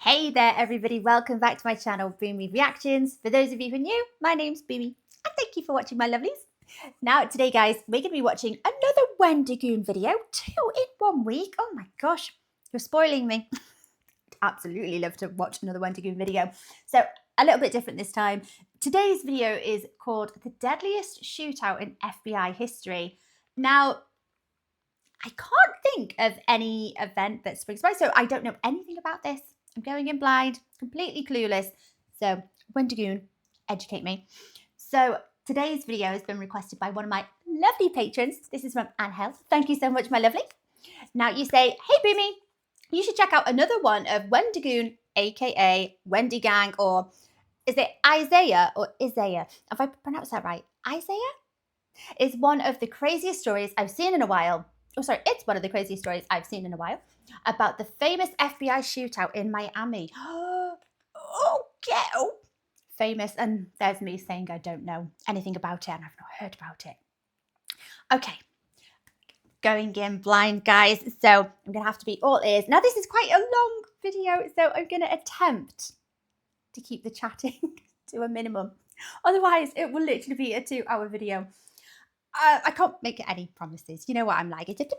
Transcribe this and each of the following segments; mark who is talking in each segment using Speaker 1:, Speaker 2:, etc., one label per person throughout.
Speaker 1: Hey there everybody, welcome back to my channel Boomy Reactions. For those of you who are new, my name's Boomy and thank you for watching my lovelies. Now today guys, we're going to be watching another Wendigoon video, 2 in 1 week. Oh my gosh, you're spoiling me. Absolutely love to watch another Wendigoon video. So a little bit different this time. Today's video is called The Deadliest Shootout in FBI History. Now, I can't think of any event that springs to mind, so I don't know anything about this. I'm going in blind, completely clueless. So, Wendigoon, educate me. So, today's video has been requested by one of my lovely patrons. This is from Angel. Thank you so much, my lovely. Now, you say, hey, Boomy, you should check out another one of Wendigoon, aka Wendy Gang, or is it Isaiah or Isaiah? Have I pronounced that right? Isaiah? Is one of the craziest stories I've seen in a while. Oh, sorry, it's one of the craziest stories I've seen in a while about the famous FBI shootout in Miami. Okay. Famous, and there's me saying I don't know anything about it and I've not heard about it. Okay, going in blind, guys. So I'm going to have to be all ears. Now, this is quite a long video, so I'm going to attempt to keep the chatting to a minimum. Otherwise, it will literally be a 2-hour video. I can't make any promises. You know what I'm like. It's just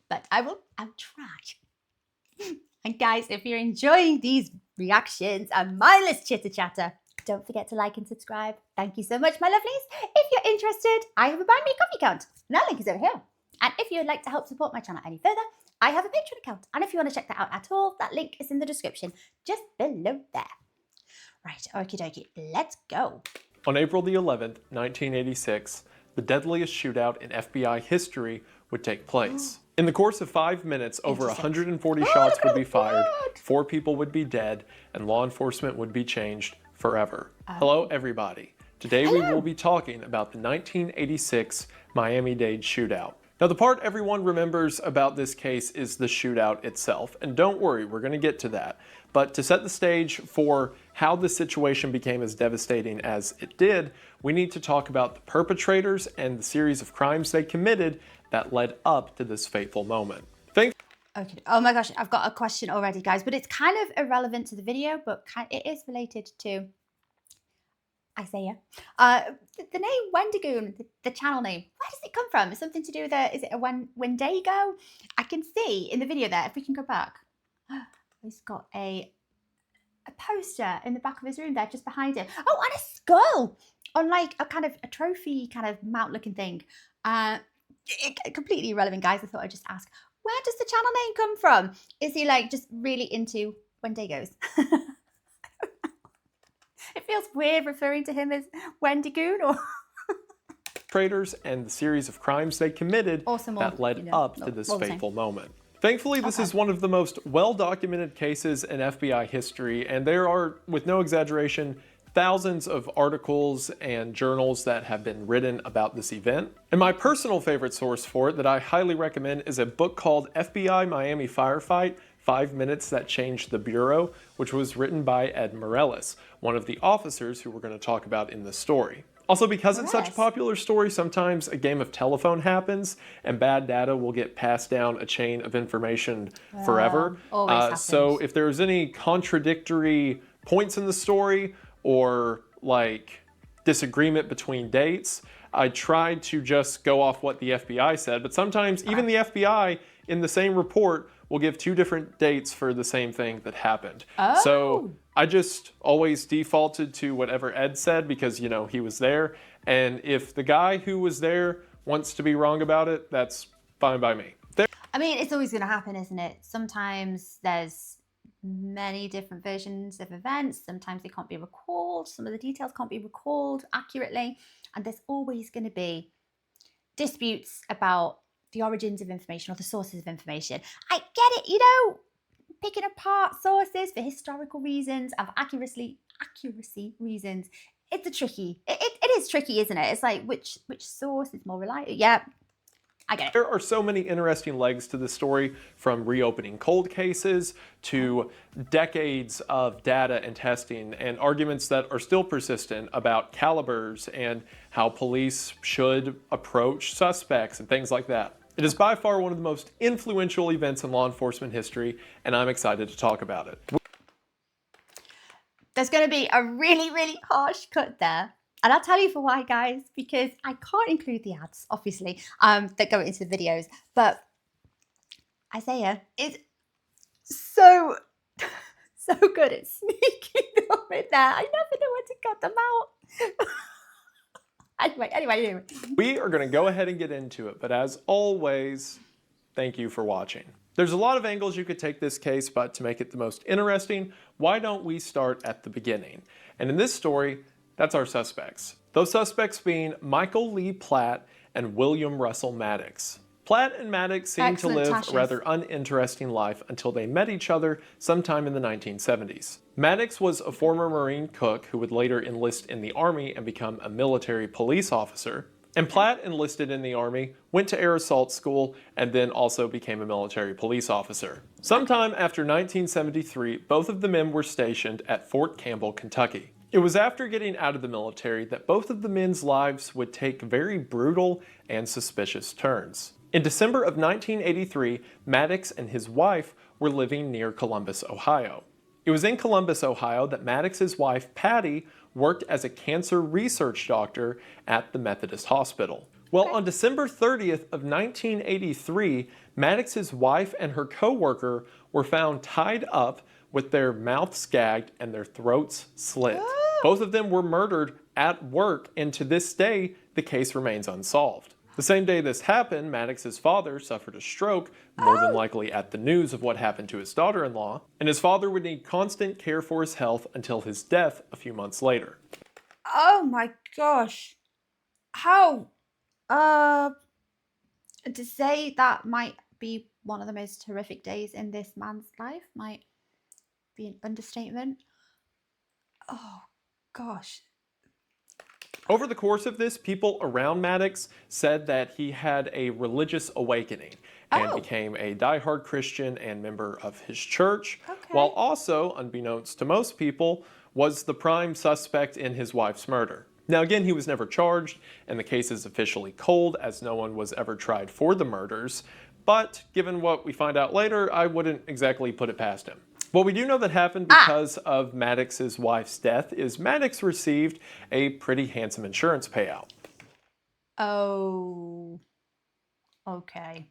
Speaker 1: but I'll try. And guys, if you're enjoying these reactions and mindless chitter chatter, don't forget to like and subscribe. Thank you so much, my lovelies. If you're interested, I have a Buy Me a Coffee account. And that link is over here. And if you would like to help support my channel any further, I have a Patreon account. And if you want to check that out at all, that link is in the description just below there. Right, okie dokie, let's go.
Speaker 2: On April the 11th, 1986, the deadliest shootout in FBI history would take place. In the course of 5 minutes, over 140 shots would be fired, 4 people would be dead, and law enforcement would be changed forever. Hello, everybody. Today we will be talking about the 1986 Miami-Dade shootout. Now, the part everyone remembers about this case is the shootout itself, and don't worry, we're going to get to that. But to set the stage for how the situation became as devastating as it did, we need to talk about the perpetrators and the series of crimes they committed that led up to this fateful moment. Okay.
Speaker 1: Oh my gosh, I've got a question already, guys, but it's kind of irrelevant to the video, but it is related to Isaiah. The name Wendigoon, the channel name, where does it come from? Is something to do with is it a Wendigo? I can see in the video there, if we can go back, he's got a poster in the back of his room there, just behind him. Oh, and a skull on like a kind of a trophy kind of mount looking thing. Completely irrelevant, guys. I thought I'd just ask, where does the channel name come from? Is he like just really into Wendigos? It feels weird referring to him as Wendigoon or
Speaker 2: perpetrators and the series of crimes they committed that led up to this fateful moment. Thankfully, this is one of the most well-documented cases in FBI history, and there are, with no exaggeration, thousands of articles and journals that have been written about this event. And my personal favorite source for it that I highly recommend is a book called FBI Miami Firefight: 5 Minutes That Changed the Bureau, which was written by Ed Morales, one of the officers who we're going to talk about in this story. Also, because it's such a popular story, sometimes a game of telephone happens and bad data will get passed down a chain of information forever. So if there's any contradictory points in the story or like disagreement between dates, I tried to just go off what the FBI said, but sometimes even the FBI in the same report will give 2 different dates for the same thing that happened. So I just always defaulted to whatever Ed said because, you know, he was there. And if the guy who was there wants to be wrong about it, that's fine by me.
Speaker 1: I mean, it's always going to happen, isn't it? Sometimes there's many different versions of events. Sometimes they can't be recalled. Some of the details can't be recalled accurately. And there's always going to be disputes about the origins of information or the sources of information. I get it, you know, picking apart sources for historical reasons, of accuracy reasons. It's it is tricky, isn't it? It's like which source is more reliable? Yeah, I get it.
Speaker 2: There are so many interesting legs to the story, from reopening cold cases to decades of data and testing and arguments that are still persistent about calibers and how police should approach suspects and things like that. It is by far one of the most influential events in law enforcement history, and I'm excited to talk about it.
Speaker 1: There's going to be a really, really harsh cut there. And I'll tell you for why, guys, because I can't include the ads, obviously, that go into the videos. But Isaiah is so good at sneaking them in there. I never know when to cut them out. Anyway.
Speaker 2: We are going to go ahead and get into it. But as always, thank you for watching. There's a lot of angles you could take this case, but to make it the most interesting, why don't we start at the beginning? And in this story, that's our suspects. Those suspects being Michael Lee Platt and William Russell Maddox. Platt and Maddox seemed to live a rather uninteresting life until they met each other sometime in the 1970s. Maddox was a former Marine cook who would later enlist in the Army and become a military police officer. And Platt enlisted in the Army, went to air assault school, and then also became a military police officer. Sometime after 1973, both of the men were stationed at Fort Campbell, Kentucky. It was after getting out of the military that both of the men's lives would take very brutal and suspicious turns. In December of 1983, Maddox and his wife were living near Columbus, Ohio. It was in Columbus, Ohio that Maddox's wife, Patty, worked as a cancer research doctor at the Methodist Hospital. Well, on December 30th of 1983, Maddox's wife and her co-worker were found tied up with their mouths gagged and their throats slit. Oh. Both of them were murdered at work, and to this day, the case remains unsolved. The same day this happened, Maddox's father suffered a stroke, more than likely at the news of what happened to his daughter-in-law, and his father would need constant care for his health until his death a few months later.
Speaker 1: Oh my gosh. How? To say that might be one of the most horrific days in this man's life might be an understatement. Oh gosh.
Speaker 2: Over the course of this, people around Maddox said that he had a religious awakening and became a diehard Christian and member of his church, while also, unbeknownst to most people, was the prime suspect in his wife's murder. Now again, he was never charged, and the case is officially cold as no one was ever tried for the murders, but given what we find out later, I wouldn't exactly put it past him. What we do know that happened because of Maddox's wife's death is Maddox received a pretty handsome insurance payout.
Speaker 1: Oh, okay.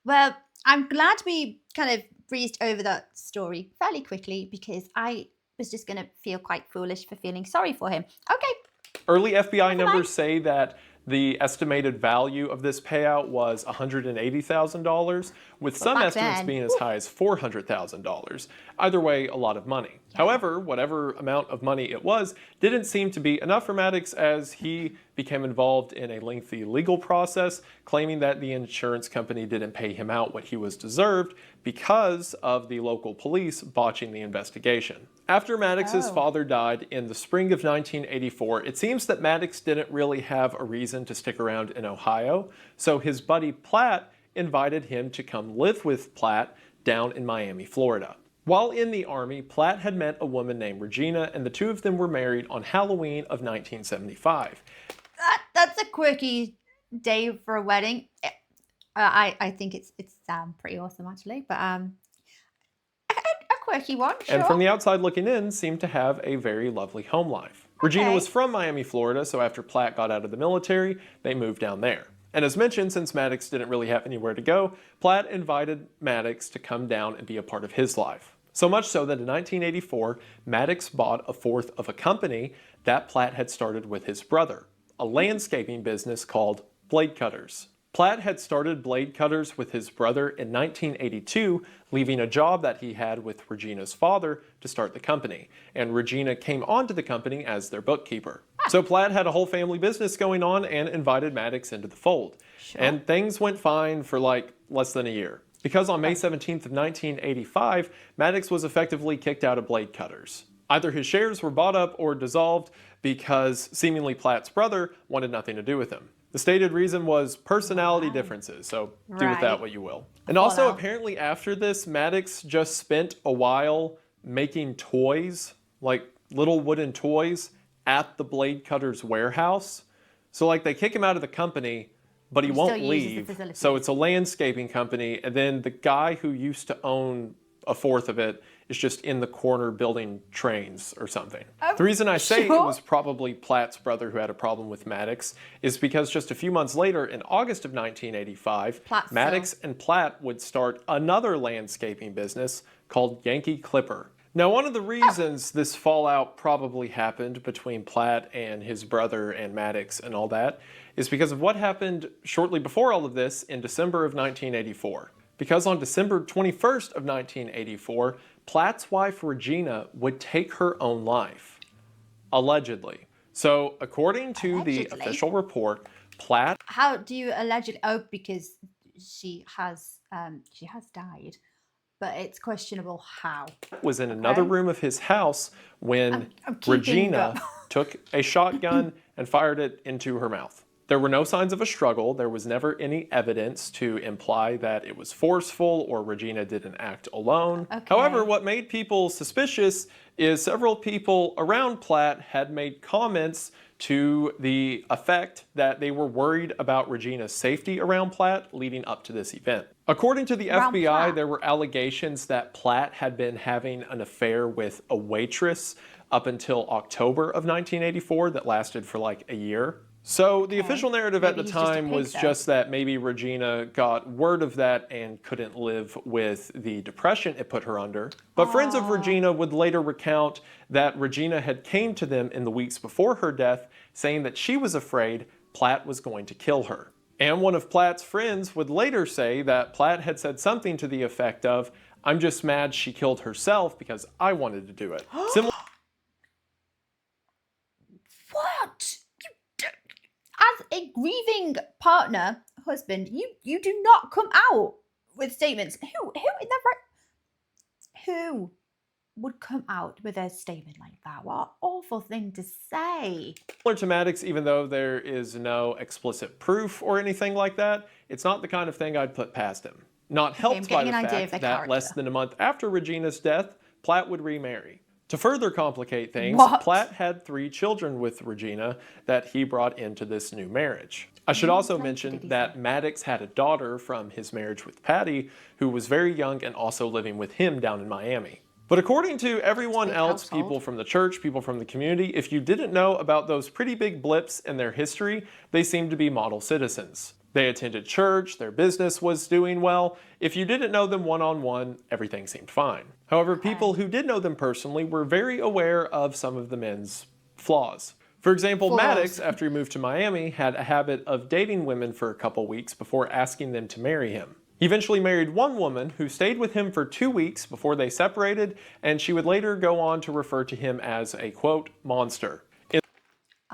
Speaker 1: Well, I'm glad we kind of breezed over that story fairly quickly because I was just going to feel quite foolish for feeling sorry for him. Okay.
Speaker 2: Early FBI numbers say that the estimated value of this payout was $180,000, with some estimates being as high as $400,000. Either way, a lot of money. Yeah. However, whatever amount of money it was didn't seem to be enough for Maddox, as he became involved in a lengthy legal process, claiming that the insurance company didn't pay him out what he was deserved because of the local police botching the investigation. After Maddox's father died in the spring of 1984, it seems that Maddox didn't really have a reason to stick around in Ohio, so his buddy Platt invited him to come live with Platt down in Miami, Florida. While in the Army, Platt had met a woman named Regina, and the two of them were married on Halloween of 1975.
Speaker 1: That's a quirky day for a wedding. I think it's pretty awesome actually, but a quirky one, sure.
Speaker 2: And from the outside looking in, seemed to have a very lovely home life. Regina was from Miami, Florida, so after Platt got out of the military, they moved down there. And as mentioned, since Maddox didn't really have anywhere to go, Platt invited Maddox to come down and be a part of his life. So much so that in 1984, Maddox bought a fourth of a company that Platt had started with his brother, a landscaping business called Blade Cutters. Platt had started Blade Cutters with his brother in 1982, leaving a job that he had with Regina's father to start the company, and Regina came onto the company as their bookkeeper. So Platt had a whole family business going on and invited Maddox into the fold. Sure. And things went fine for like less than a year. Because on May 17th of 1985, Maddox was effectively kicked out of Blade Cutters. Either his shares were bought up or dissolved because seemingly Platt's brother wanted nothing to do with him. The stated reason was personality differences, so do with that what you will. And also, apparently after this, Maddox just spent a while making toys, like little wooden toys, at the Blade Cutters warehouse. So like they kick him out of the company, but he won't leave. So it's a landscaping company, and then the guy who used to own a fourth of it is just in the corner building trains or something. The reason I say it was probably Platt's brother who had a problem with Maddox is because just a few months later, in August of 1985, Maddox and Platt would start another landscaping business called Yankee Clipper. Now, one of the reasons this fallout probably happened between Platt and his brother and Maddox and all that is because of what happened shortly before all of this in December of 1984. Because on December 21st of 1984, Platt's wife Regina would take her own life. Allegedly. So, according to the official report, Platt...
Speaker 1: How do you allegedly... Oh, because she has died. But it's questionable how.
Speaker 2: Was in another room of his house when Regina took a shotgun and fired it into her mouth. There were no signs of a struggle. There was never any evidence to imply that it was forceful or Regina didn't act alone. However, what made people suspicious is several people around Platt had made comments to the effect that they were worried about Regina's safety around Platt leading up to this event. According to the FBI, there were allegations that Platt had been having an affair with a waitress up until October of 1984 that lasted for like a year. So the official narrative at the time was just that maybe Regina got word of that and couldn't live with the depression it put her under. But friends of Regina would later recount that Regina had came to them in the weeks before her death saying that she was afraid Platt was going to kill her. And one of Platt's friends would later say that Platt had said something to the effect of, "I'm just mad she killed herself because I wanted to do it."
Speaker 1: What? As a grieving partner, husband, you do not come out with statements. Who in their right? Who would come out with a statement like that? What an awful thing to say.
Speaker 2: Similar to Maddox, even though there is no explicit proof or anything like that, it's not the kind of thing I'd put past him. Not helped by the fact that less than a month after Regina's death, Platt would remarry. To further complicate things, Platt had 3 children with Regina that he brought into this new marriage. I should also mention that Maddox had a daughter from his marriage with Patty, who was very young and also living with him down in Miami. But according to everyone else, people from the church, people from the community, if you didn't know about those pretty big blips in their history, they seemed to be model citizens. They attended church, their business was doing well. If you didn't know them one-on-one, everything seemed fine. However, people who did know them personally were very aware of some of the men's flaws. For example, Maddox, after he moved to Miami, had a habit of dating women for a couple weeks before asking them to marry him. He eventually married one woman who stayed with him for 2 weeks before they separated, and she would later go on to refer to him as a, quote, monster.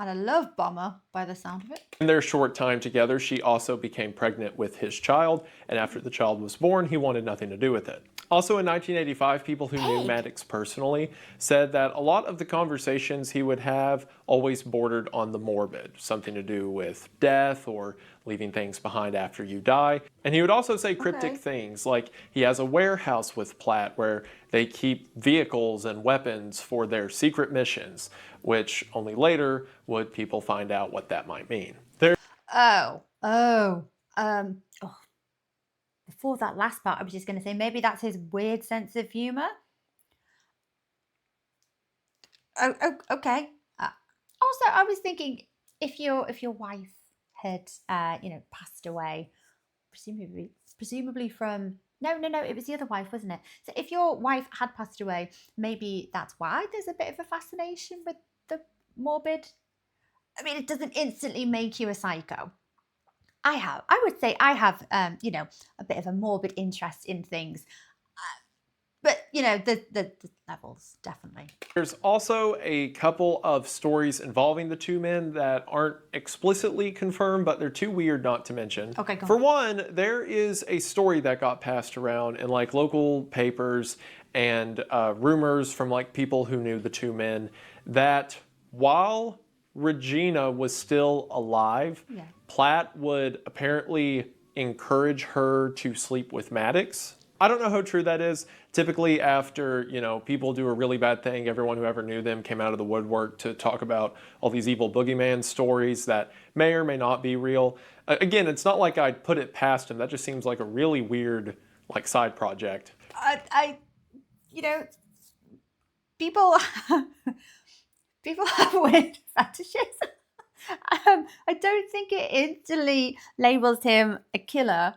Speaker 1: And a love bomber, by the sound of it.
Speaker 2: In their short time together, she also became pregnant with his child, and after the child was born, he wanted nothing to do with it. Also in 1985, people who knew Maddox personally said that a lot of the conversations he would have always bordered on the morbid, something to do with death or leaving things behind after you die. And he would also say cryptic things, like he has a warehouse with Platt where they keep vehicles and weapons for their secret missions, which only later would people find out what that might mean.
Speaker 1: Before that last part, I was just going to say maybe that's his weird sense of humor. Okay. Also, I was thinking if your wife had passed away, presumably from no, it was the other wife, wasn't it? So if your wife had passed away, maybe that's why there's a bit of a fascination with the morbid. I mean, it doesn't instantly make you a psycho. I would say I have, a bit of a morbid interest in things. But, the levels, definitely.
Speaker 2: There's also a couple of stories involving the 2 men that aren't explicitly confirmed, but they're too weird not to mention.
Speaker 1: Okay, go on.
Speaker 2: For one, there is a story that got passed around in local papers and rumors from people who knew the 2 men that while Regina was still alive, Platt would apparently encourage her to sleep with Maddox. I don't know how true that is. Typically after, people do a really bad thing, everyone who ever knew them came out of the woodwork to talk about all these evil boogeyman stories that may or may not be real. Again, it's not like I'd put it past him. That just seems like a really weird, side project.
Speaker 1: people people have weird fetishes. I don't think it instantly labels him a killer.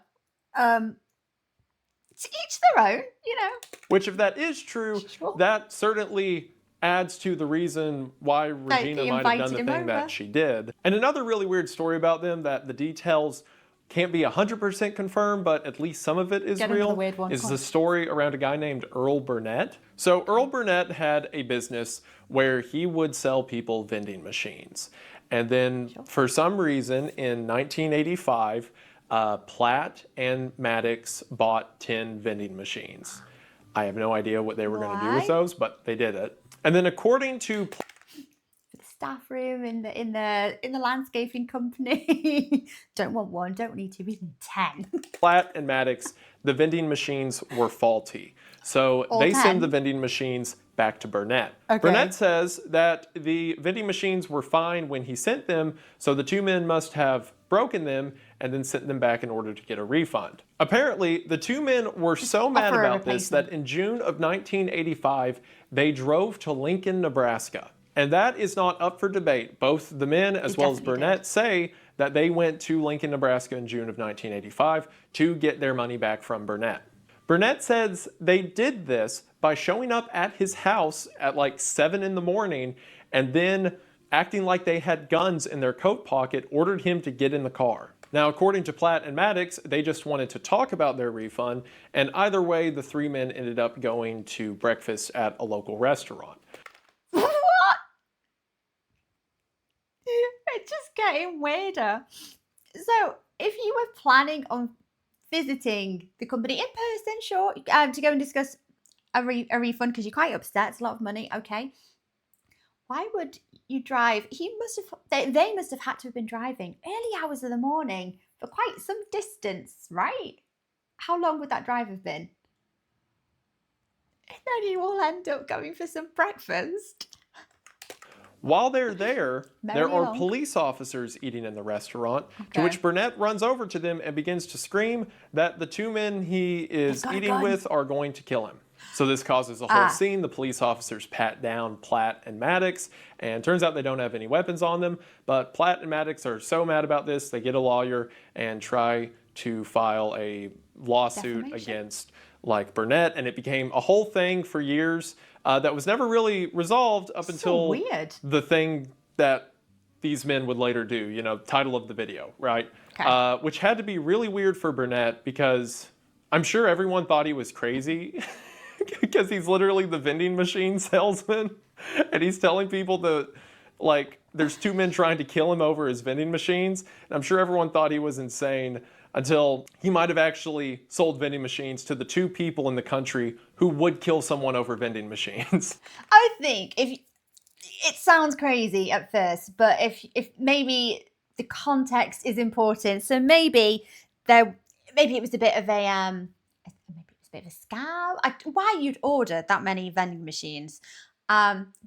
Speaker 1: To each their own, you know.
Speaker 2: Which, if that is true, that certainly adds to the reason why Regina might have done the thing that she did. And another really weird story about them that the details can't be 100% confirmed, but at least some of it is real, is the story around a guy named Earl Burnett. So Earl Burnett had a business where he would sell people vending machines. And then for some reason in 1985, Platt and Maddox bought 10 vending machines. I have no idea what they were going to do with those, but they did it. And then according to
Speaker 1: the staff room in the landscaping company, don't want one, don't need to, we need 10.
Speaker 2: Platt and Maddox, the vending machines were faulty. So they send the vending machines back to Burnett. Burnett says that the vending machines were fine when he sent them, so the two men must have broken them and then sent them back in order to get a refund. Apparently, the two men were so mad about this that in June of 1985, they drove to Lincoln, Nebraska. And that is not up for debate. Both the men as well as Burnett say that they went to Lincoln, Nebraska in June of 1985 to get their money back from Burnett. Burnett says they did this by showing up at his house at like 7 in the morning and then acting like they had guns in their coat pocket, ordered him to get in the car. Now, according to Platt and Maddox, they just wanted to talk about their refund, and either way, the three men ended up going to breakfast at a local restaurant.
Speaker 1: What? It's just getting weirder. So, if you were planning on visiting the company in person, sure, to go and discuss a refund because you're quite upset, it's a lot of money, okay. Why would you drive? They must have had to have been driving early hours of the morning for quite some distance, right? How long would that drive have been? And then you all end up going for some breakfast.
Speaker 2: While they're there, there are police officers eating in the restaurant, to which Burnett runs over to them and begins to scream that the two men he is eating with are going to kill him. So this causes a whole scene. The police officers pat down Platt and Maddox, and turns out they don't have any weapons on them. But Platt and Maddox are so mad about this, they get a lawyer and try to file a lawsuit against Burnett, and it became a whole thing for years that was never really resolved up until the thing that these men would later do, you know, title of the video, right? Which had to be really weird for Burnett because I'm sure everyone thought he was crazy. Because he's literally the vending machine salesman and he's telling people that there's two men trying to kill him over his vending machines. And I'm sure everyone thought he was insane until he might have actually sold vending machines to the two people in the country who would kill someone over vending machines.
Speaker 1: I think it sounds crazy at first, but if maybe the context is important. So maybe it was a bit of a bit of a scam. Why you'd order that many vending machines?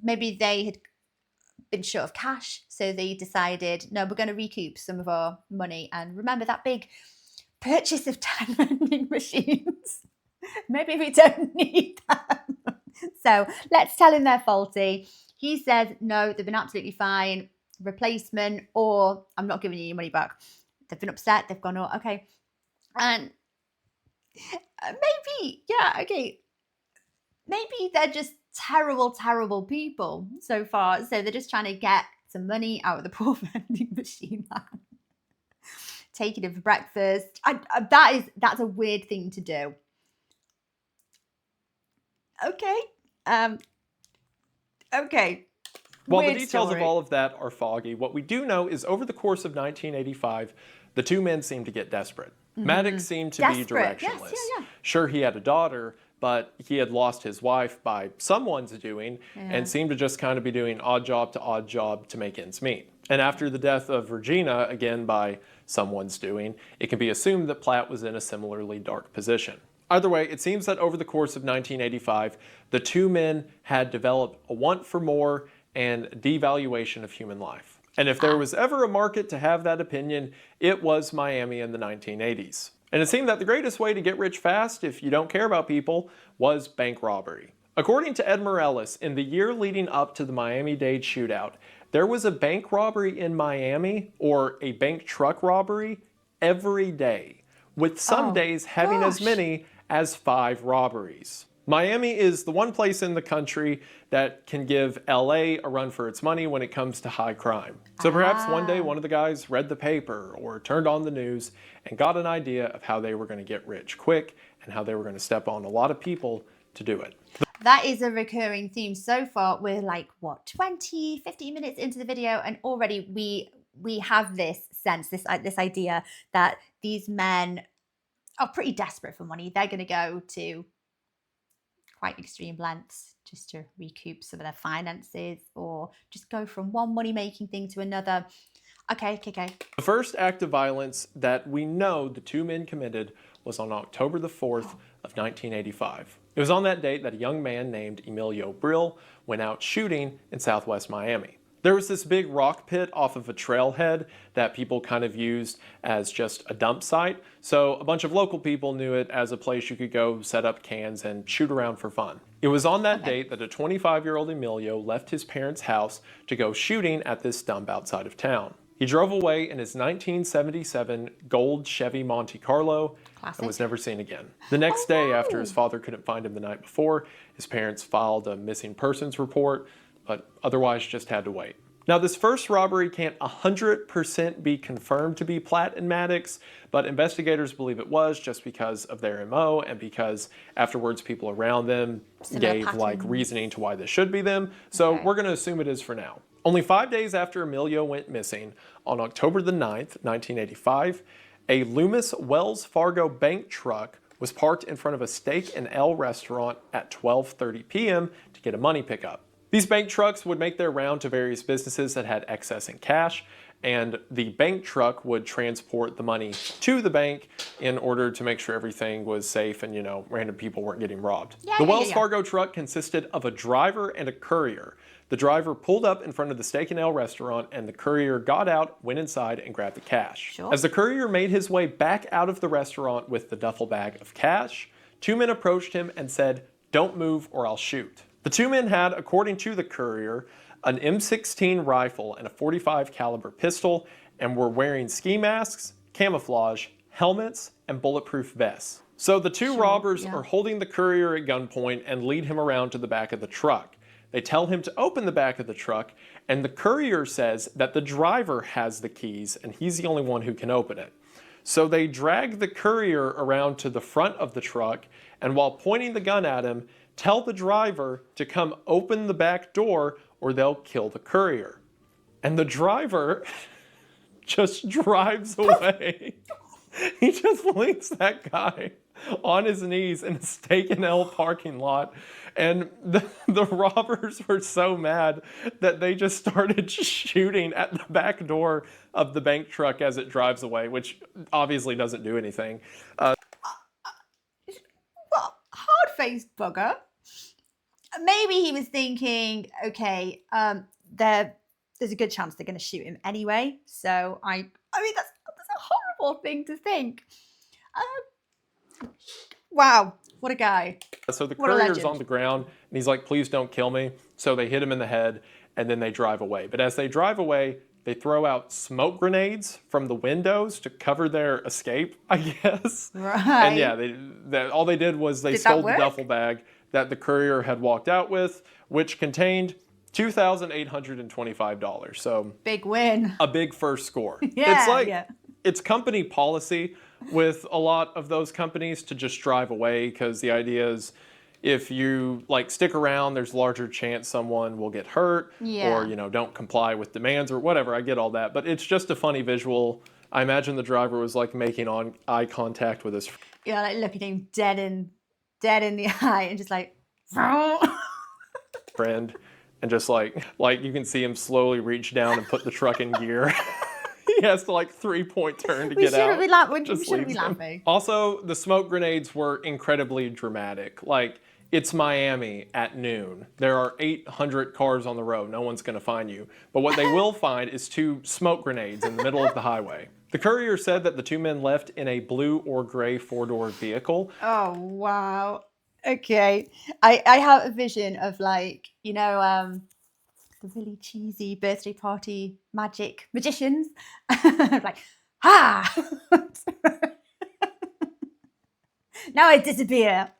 Speaker 1: Maybe they had been short of cash, so they decided, no, we're going to recoup some of our money. And remember that big purchase of 10 vending machines? Maybe we don't need them. So let's tell him they're faulty. He says, no, they've been absolutely fine. Replacement, or I'm not giving you your money back. They've been upset. They've gone, oh, okay. And maybe they're just terrible people so far, so they're just trying to get some money out of the poor vending machine man, taking him for breakfast. That's a weird thing to do. Okay.
Speaker 2: While the details of all of that are foggy, what we do know is over the course of 1985, the two men seemed to get desperate. Maddox seemed to be directionless. Sure, he had a daughter, but he had lost his wife by someone's doing and seemed to just kind of be doing odd job to make ends meet. And after the death of Regina, again by someone's doing, it can be assumed that Platt was in a similarly dark position. Either way, it seems that over the course of 1985, the two men had developed a want for more and devaluation of human life. And if there was ever a market to have that opinion, it was Miami in the 1980s. And it seemed that the greatest way to get rich fast, if you don't care about people, was bank robbery. According to Ed Morales, in the year leading up to the Miami-Dade shootout, there was a bank robbery in Miami, or a bank truck robbery, every day, with some days having as many as 5 robberies. Miami is the one place in the country that can give LA a run for its money when it comes to high crime. So perhaps one day one of the guys read the paper or turned on the news and got an idea of how they were going to get rich quick and how they were going to step on a lot of people to do it.
Speaker 1: That is a recurring theme so far. We're like, what, 20, 15 minutes into the video, and already we have this sense, this idea that these men are pretty desperate for money. They're going to go to quite extreme lengths just to recoup some of their finances, or just go from one money-making thing to another. Okay.
Speaker 2: The first act of violence that we know the 2 men committed was on October the 4th of 1985. It was on that date that a young man named Emilio Brill went out shooting in southwest Miami. There was this big rock pit off of a trailhead that people kind of used as just a dump site. So a bunch of local people knew it as a place you could go set up cans and shoot around for fun. It was on that date that a 25-year-old Emilio left his parents' house to go shooting at this dump outside of town. He drove away in his 1977 gold Chevy Monte Carlo and was never seen again. The next day, after his father couldn't find him the night before, his parents filed a missing persons report, but otherwise just had to wait. Now, this first robbery can't 100% be confirmed to be Platt and Maddox, but investigators believe it was just because of their MO and because afterwards people around them gave like reasoning to why this should be them. So we're going to assume it is for now. Only 5 days after Emilio went missing, on October the 9th, 1985, a Loomis Wells Fargo bank truck was parked in front of a Steak and Ale restaurant at 12:30 p.m. to get a money pickup. These bank trucks would make their round to various businesses that had excess in cash, and the bank truck would transport the money to the bank in order to make sure everything was safe and, you know, random people weren't getting robbed. The Wells Fargo truck consisted of a driver and a courier. The driver pulled up in front of the Steak and Ale restaurant, and the courier got out, went inside, and grabbed the cash. As the courier made his way back out of the restaurant with the duffel bag of cash, 2 men approached him and said, "Don't move or I'll shoot." The 2 men had, according to the courier, an M16 rifle and a .45 caliber pistol, and were wearing ski masks, camouflage, helmets, and bulletproof vests. So the 2 robbers are holding the courier at gunpoint and lead him around to the back of the truck. They tell him to open the back of the truck, and the courier says that the driver has the keys and he's the only one who can open it. So they drag the courier around to the front of the truck, and while pointing the gun at him, tell the driver to come open the back door or they'll kill the courier. And the driver just drives away. He just leaves that guy on his knees in a Steak and Ale parking lot. And the robbers were so mad that they just started shooting at the back door of the bank truck as it drives away, which obviously doesn't do anything.
Speaker 1: Well, hard-faced bugger. Maybe he was thinking, okay, there's a good chance they're going to shoot him anyway. So I mean, that's a horrible thing to think. Wow, what a guy.
Speaker 2: So the courier's on the ground, and he's like, "Please don't kill me." So they hit him in the head, and then they drive away. But as they drive away, they throw out smoke grenades from the windows to cover their escape, I guess.
Speaker 1: Right.
Speaker 2: And yeah, all they did was they stole the duffel bag that the courier had walked out with, which contained $2,825. So
Speaker 1: big win.
Speaker 2: A big first score. It's like it's company policy with a lot of those companies to just drive away, because the idea is if you like stick around, there's a larger chance someone will get hurt or, you know, don't comply with demands or whatever. I get all that, but it's just a funny visual. I imagine the driver was like making eye contact with his
Speaker 1: like looking him dead in the eye and just like
Speaker 2: friend, and just like you can see him slowly reach down and put the truck in gear. He has to like 3-point turn to get out.
Speaker 1: We shouldn't be laughing.
Speaker 2: Also, the smoke grenades were incredibly dramatic. Like, it's Miami at noon. There are 800 cars on the road. No one's going to find you. But what they will find is 2 smoke grenades in the middle of the highway. The courier said that the 2 men left in a blue or gray 4-door vehicle.
Speaker 1: Oh, wow. Okay. I have a vision of, like, you know, the really cheesy birthday party magicians. Like, ha! Now I disappear.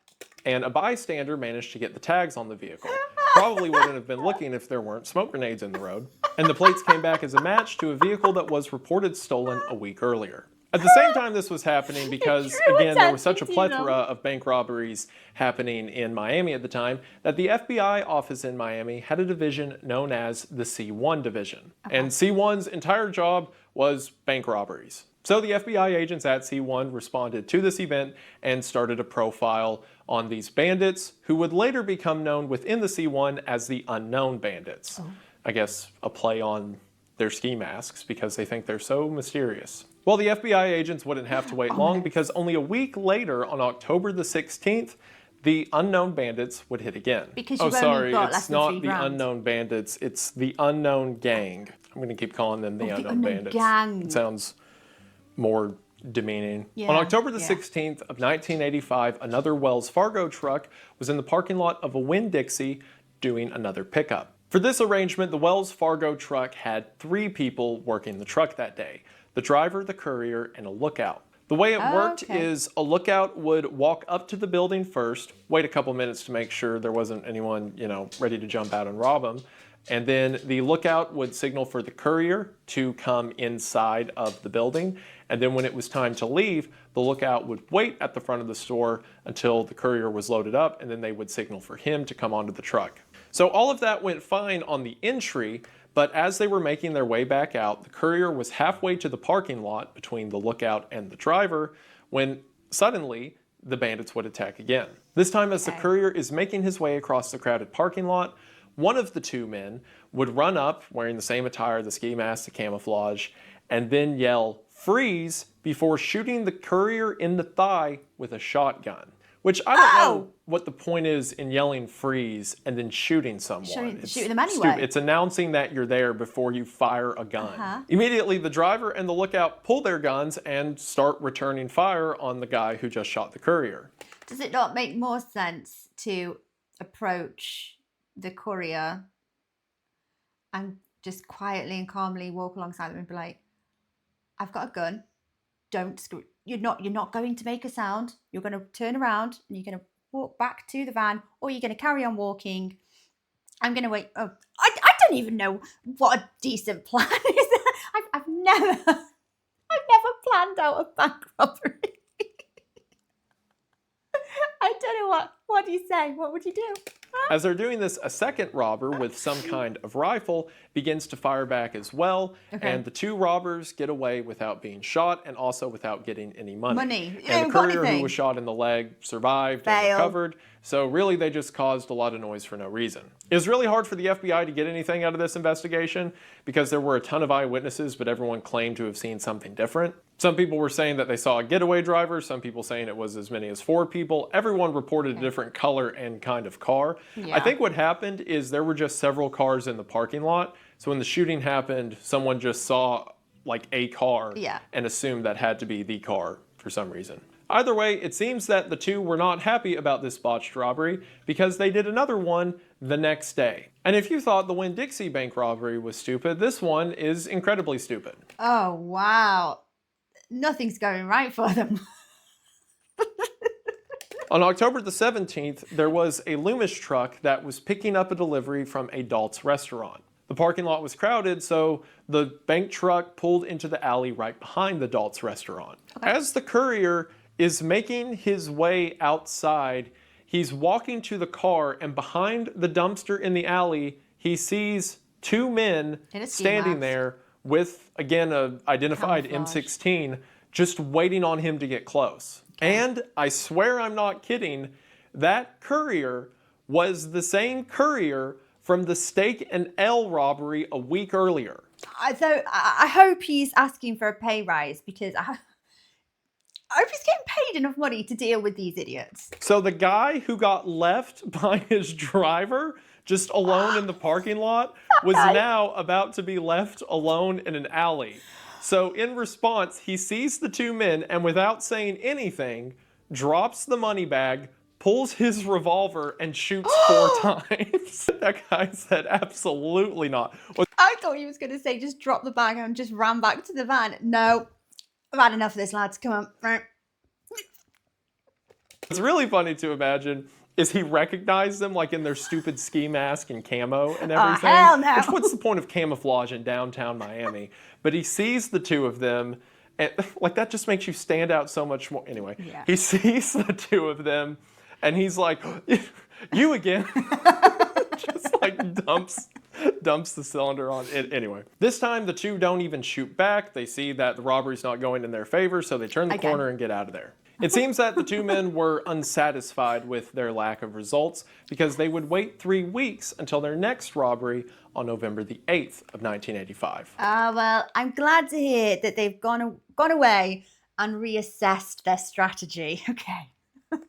Speaker 2: And a bystander managed to get the tags on the vehicle. Probably wouldn't have been looking if there weren't smoke grenades in the road. And the plates came back as a match to a vehicle that was reported stolen a week earlier. At the same time this was happening, because again there was such a plethora of bank robberies happening in Miami at the time, that the FBI office in Miami had a division known as the C1 division. And C1's entire job was bank robberies. So the FBI agents at C1 responded to this event and started a profile on these bandits, who would later become known within the C1 as the Unknown Bandits. I guess a play on their ski masks, because they think they're so mysterious. Well, the FBI agents wouldn't have to wait long, because only a week later, on October the 16th, the Unknown Bandits would hit again.
Speaker 1: Because it's not
Speaker 2: the Unknown Bandits, it's the Unknown Gang. I'm going to keep calling them the Unknown Bandits.
Speaker 1: Gang.
Speaker 2: It sounds more demeaning. On October the 16th of 1985, another Wells Fargo truck was in the parking lot of a Winn-Dixie doing another pickup. For this arrangement, the Wells Fargo truck had 3 people working the truck that day: the driver, the courier, and a lookout. The way it worked is a lookout would walk up to the building first, wait a couple minutes to make sure there wasn't anyone, you know, ready to jump out and rob them. And then the lookout would signal for the courier to come inside of the building. And then when it was time to leave, the lookout would wait at the front of the store until the courier was loaded up, and then they would signal for him to come onto the truck. So all of that went fine on the entry, but as they were making their way back out, the courier was halfway to the parking lot between the lookout and the driver when suddenly the bandits would attack again. This time, as the courier is making his way across the crowded parking lot, one of the 2 men would run up wearing the same attire, the ski mask, the camouflage, and then yell, "Freeze," before shooting the courier in the thigh with a shotgun. Which I don't know what the point is in yelling "freeze" and then shooting someone.
Speaker 1: Shooting them anyway.
Speaker 2: It's announcing that you're there before you fire a gun. Immediately, the driver and the lookout pull their guns and start returning fire on the guy who just shot the courier.
Speaker 1: Does it not make more sense to approach the courier and just quietly and calmly walk alongside them and be like, "I've got a gun, don't screw, you're not going to make a sound, you're going to turn around and you're going to walk back to the van, or you're going to carry on walking. I'm going to wait." Oh, I don't even know what a decent plan is. I've never planned out a bank robbery. I don't know what do you say? What would you do?
Speaker 2: As they're doing this, a second robber with some kind of rifle begins to fire back as well, and the 2 robbers get away without being shot and also without getting any money. And the courier who was shot in the leg survived and recovered, so really they just caused a lot of noise for no reason. It was really hard for the FBI to get anything out of this investigation because there were a ton of eyewitnesses, but everyone claimed to have seen something different. Some people were saying that they saw a getaway driver, some people saying it was as many as 4 people. Everyone reported a different color and kind of car. I think what happened is there were just several cars in the parking lot, so when the shooting happened, someone just saw like a car and assumed that had to be the car for some reason. Either way, it seems that the 2 were not happy about this botched robbery because they did another one the next day. And if you thought the Winn-Dixie bank robbery was stupid, this one is incredibly stupid.
Speaker 1: Oh, wow. Nothing's going right for them.
Speaker 2: On October the 17th, there was a Loomis truck that was picking up a delivery from a Dalt's restaurant. The parking lot was crowded, so the bank truck pulled into the alley right behind the Dalt's restaurant. As the courier is making his way outside, he's walking to the car, and behind the dumpster in the alley, he sees 2 men standing there with, again, an identified M16, just waiting on him to get close. And I swear I'm not kidding, that courier was the same courier from the Steak and Ale robbery a week earlier.
Speaker 1: So I hope he's asking for a pay rise, because I hope he's getting paid enough money to deal with these idiots.
Speaker 2: So the guy who got left by his driver just alone in the parking lot was now about to be left alone in an alley. So in response, he sees the 2 men and without saying anything, drops the money bag, pulls his revolver and shoots 4 times. That guy said absolutely not.
Speaker 1: I thought he was going to say just drop the bag and just ran back to the van. No, I've had enough of this, lads. Come on.
Speaker 2: What's really funny to imagine is he recognized them like in their stupid ski mask and camo and everything.
Speaker 1: Oh, hell no.
Speaker 2: Which, what's the point of camouflage in downtown Miami? But he sees the two of them, and like that just makes you stand out so much more. Anyway, He sees the two of them, and he's like, "You again?" Just like dumps the cylinder on it. Anyway, this time the two don't even shoot back. They see that the robbery's not going in their favor, so they turn the corner and get out of there. It seems that the two men were unsatisfied with their lack of results because they would wait 3 weeks until their next robbery on November the 8th of 1985.
Speaker 1: Well, I'm glad to hear that they've gone away and reassessed their strategy. Okay.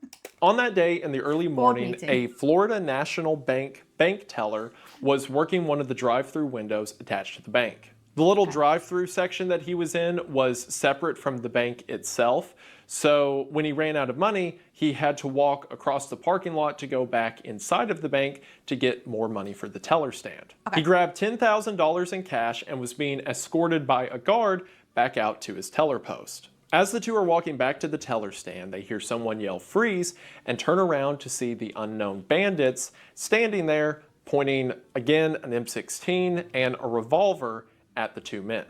Speaker 2: On that day in the early morning, a Florida National Bank teller was working one of the drive-through windows attached to the bank. The little drive-through section that he was in was separate from the bank itself. So when he ran out of money, he had to walk across the parking lot to go back inside of the bank to get more money for the teller stand. He grabbed $10,000 in cash and was being escorted by a guard back out to his teller post. As the two are walking back to the teller stand, they hear someone yell "freeze" and turn around to see the unknown bandits standing there, pointing again an M16 and a revolver at the two men.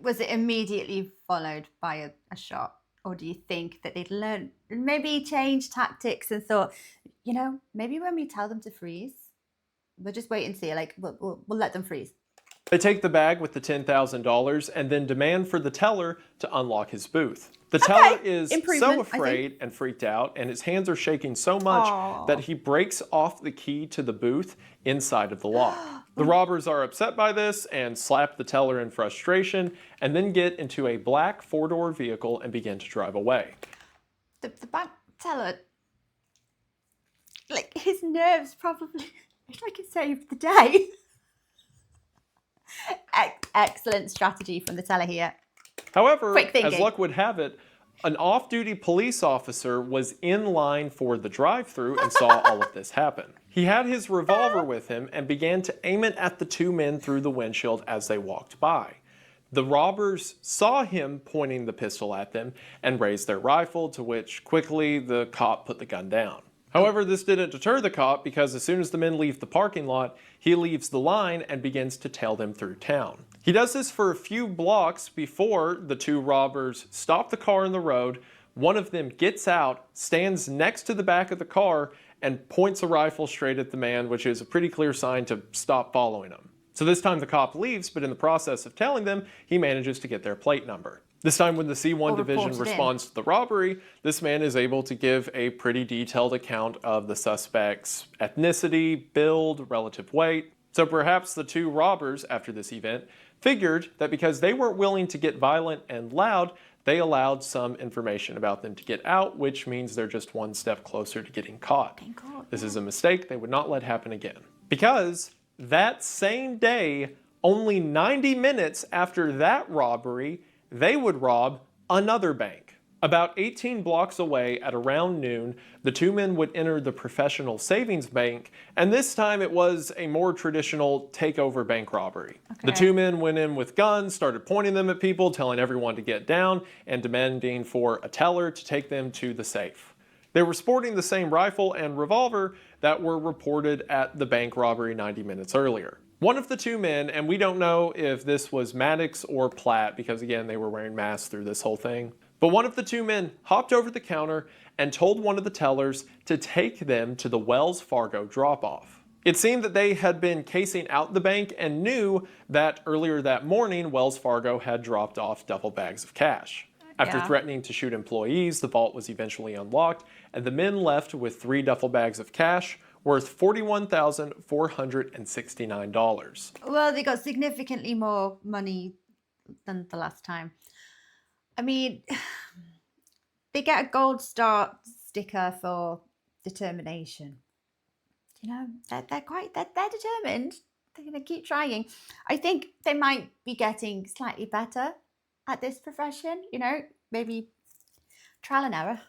Speaker 1: Was it immediately followed by a shot? Or do you think that they'd learned, maybe changed tactics and thought, you know, maybe when we tell them to freeze, we'll just wait and see, like, we'll let them freeze.
Speaker 2: They take the bag with the $10,000 and then demand for the teller to unlock his booth. The teller is so afraid and freaked out, and his hands are shaking so much that he breaks off the key to the booth inside of the lock. The robbers are upset by this and slap the teller in frustration and then get into a black 4-door vehicle and begin to drive away.
Speaker 1: The bank teller, like his nerves probably, like it saved the day. Excellent strategy from the teller here.
Speaker 2: However, as luck would have it, an off-duty police officer was in line for the drive-thru and saw all of this happen. He had his revolver with him and began to aim it at the two men through the windshield as they walked by. The robbers saw him pointing the pistol at them and raised their rifle, to which quickly the cop put the gun down. However, this didn't deter the cop because as soon as the men leave the parking lot, he leaves the line and begins to tail them through town. He does this for a few blocks before the two robbers stop the car in the road. One of them gets out, stands next to the back of the car, and points a rifle straight at the man, which is a pretty clear sign to stop following him. So this time the cop leaves, but in the process of telling them, he manages to get their plate number. This time when the C1 division responds to the robbery, this man is able to give a pretty detailed account of the suspect's ethnicity, build, relative weight. So perhaps the two robbers, after this event, figured that because they weren't willing to get violent and loud, they allowed some information about them to get out, which means they're just one step closer to getting caught. This is a mistake they would not let happen again. Because that same day, only 90 minutes after that robbery, they would rob another bank. About 18 blocks away at around noon, the two men would enter the Professional Savings Bank, and this time it was a more traditional takeover bank robbery. The two men went in with guns, started pointing them at people, telling everyone to get down, and demanding for a teller to take them to the safe. They were sporting the same rifle and revolver that were reported at the bank robbery 90 minutes earlier. One of the two men, and we don't know if this was Maddox or Platt, because again, they were wearing masks through this whole thing, but one of the two men hopped over the counter and told one of the tellers to take them to the Wells Fargo drop-off. It seemed that they had been casing out the bank and knew that earlier that morning, Wells Fargo had dropped off duffel bags of cash. After threatening to shoot employees, the vault was eventually unlocked, and the men left with 3 duffel bags of cash worth $41,469.
Speaker 1: Well, they got significantly more money than the last time. I mean, they get a gold star sticker for determination. You know, they're determined. They're going to keep trying. I think they might be getting slightly better at this profession, you know, maybe trial and error.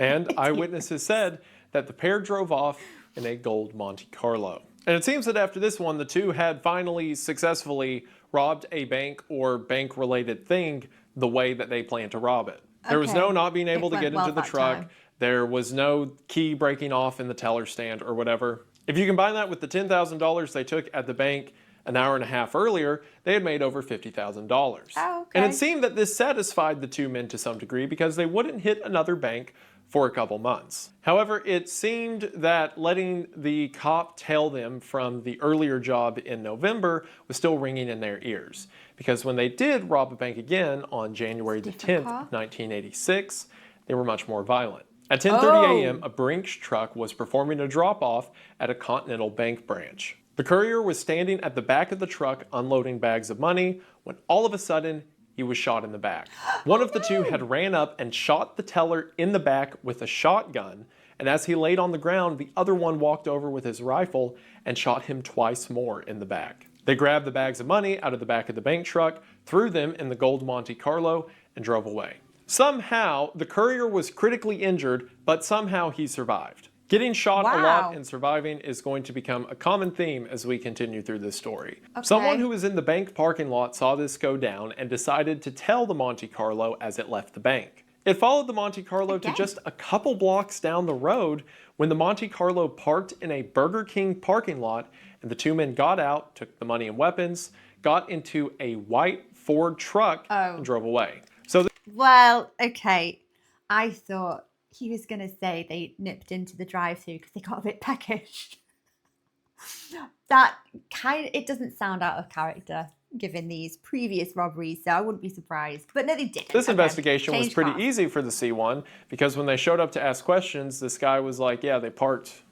Speaker 2: And eyewitnesses said that the pair drove off in a gold Monte Carlo. And it seems that after this one, the two had finally successfully robbed a bank or bank-related thing the way that they planned to rob it. There was no not being able to get into the truck. There was no key breaking off in the teller stand or whatever. If you combine that with the $10,000 they took at the bank an hour and a half earlier, they had made over $50,000. And it seemed that this satisfied the two men to some degree because they wouldn't hit another bank for a couple months. However, it seemed that letting the cop tail them from the earlier job in November was still ringing in their ears. Because when they did rob a bank again on January the 10th, 1986, they were much more violent. At 10:30 a.m., a Brinks truck was performing a drop-off at a Continental Bank branch. The courier was standing at the back of the truck unloading bags of money when all of a sudden he was shot in the back. One of the two had ran up and shot the teller in the back with a shotgun, and as he laid on the ground, the other one walked over with his rifle and shot him twice more in the back. They grabbed the bags of money out of the back of the bank truck, threw them in the gold Monte Carlo, and drove away. Somehow, the courier was critically injured, but somehow he survived. Getting shot a lot and surviving is going to become a common theme as we continue through this story. Someone who was in the bank parking lot saw this go down and decided to tell the Monte Carlo as it left the bank. It followed the Monte Carlo to just a couple blocks down the road when the Monte Carlo parked in a Burger King parking lot, and the two men got out, took the money and weapons, got into a white Ford truck and drove away.
Speaker 1: Well, okay. I thought he was going to say they nipped into the drive-thru because they got a bit peckish. It doesn't sound out of character given these previous robberies, so I wouldn't be surprised. But no, they didn't.
Speaker 2: This investigation was pretty easy for the C1 because when they showed up to ask questions, this guy was like, yeah, they parked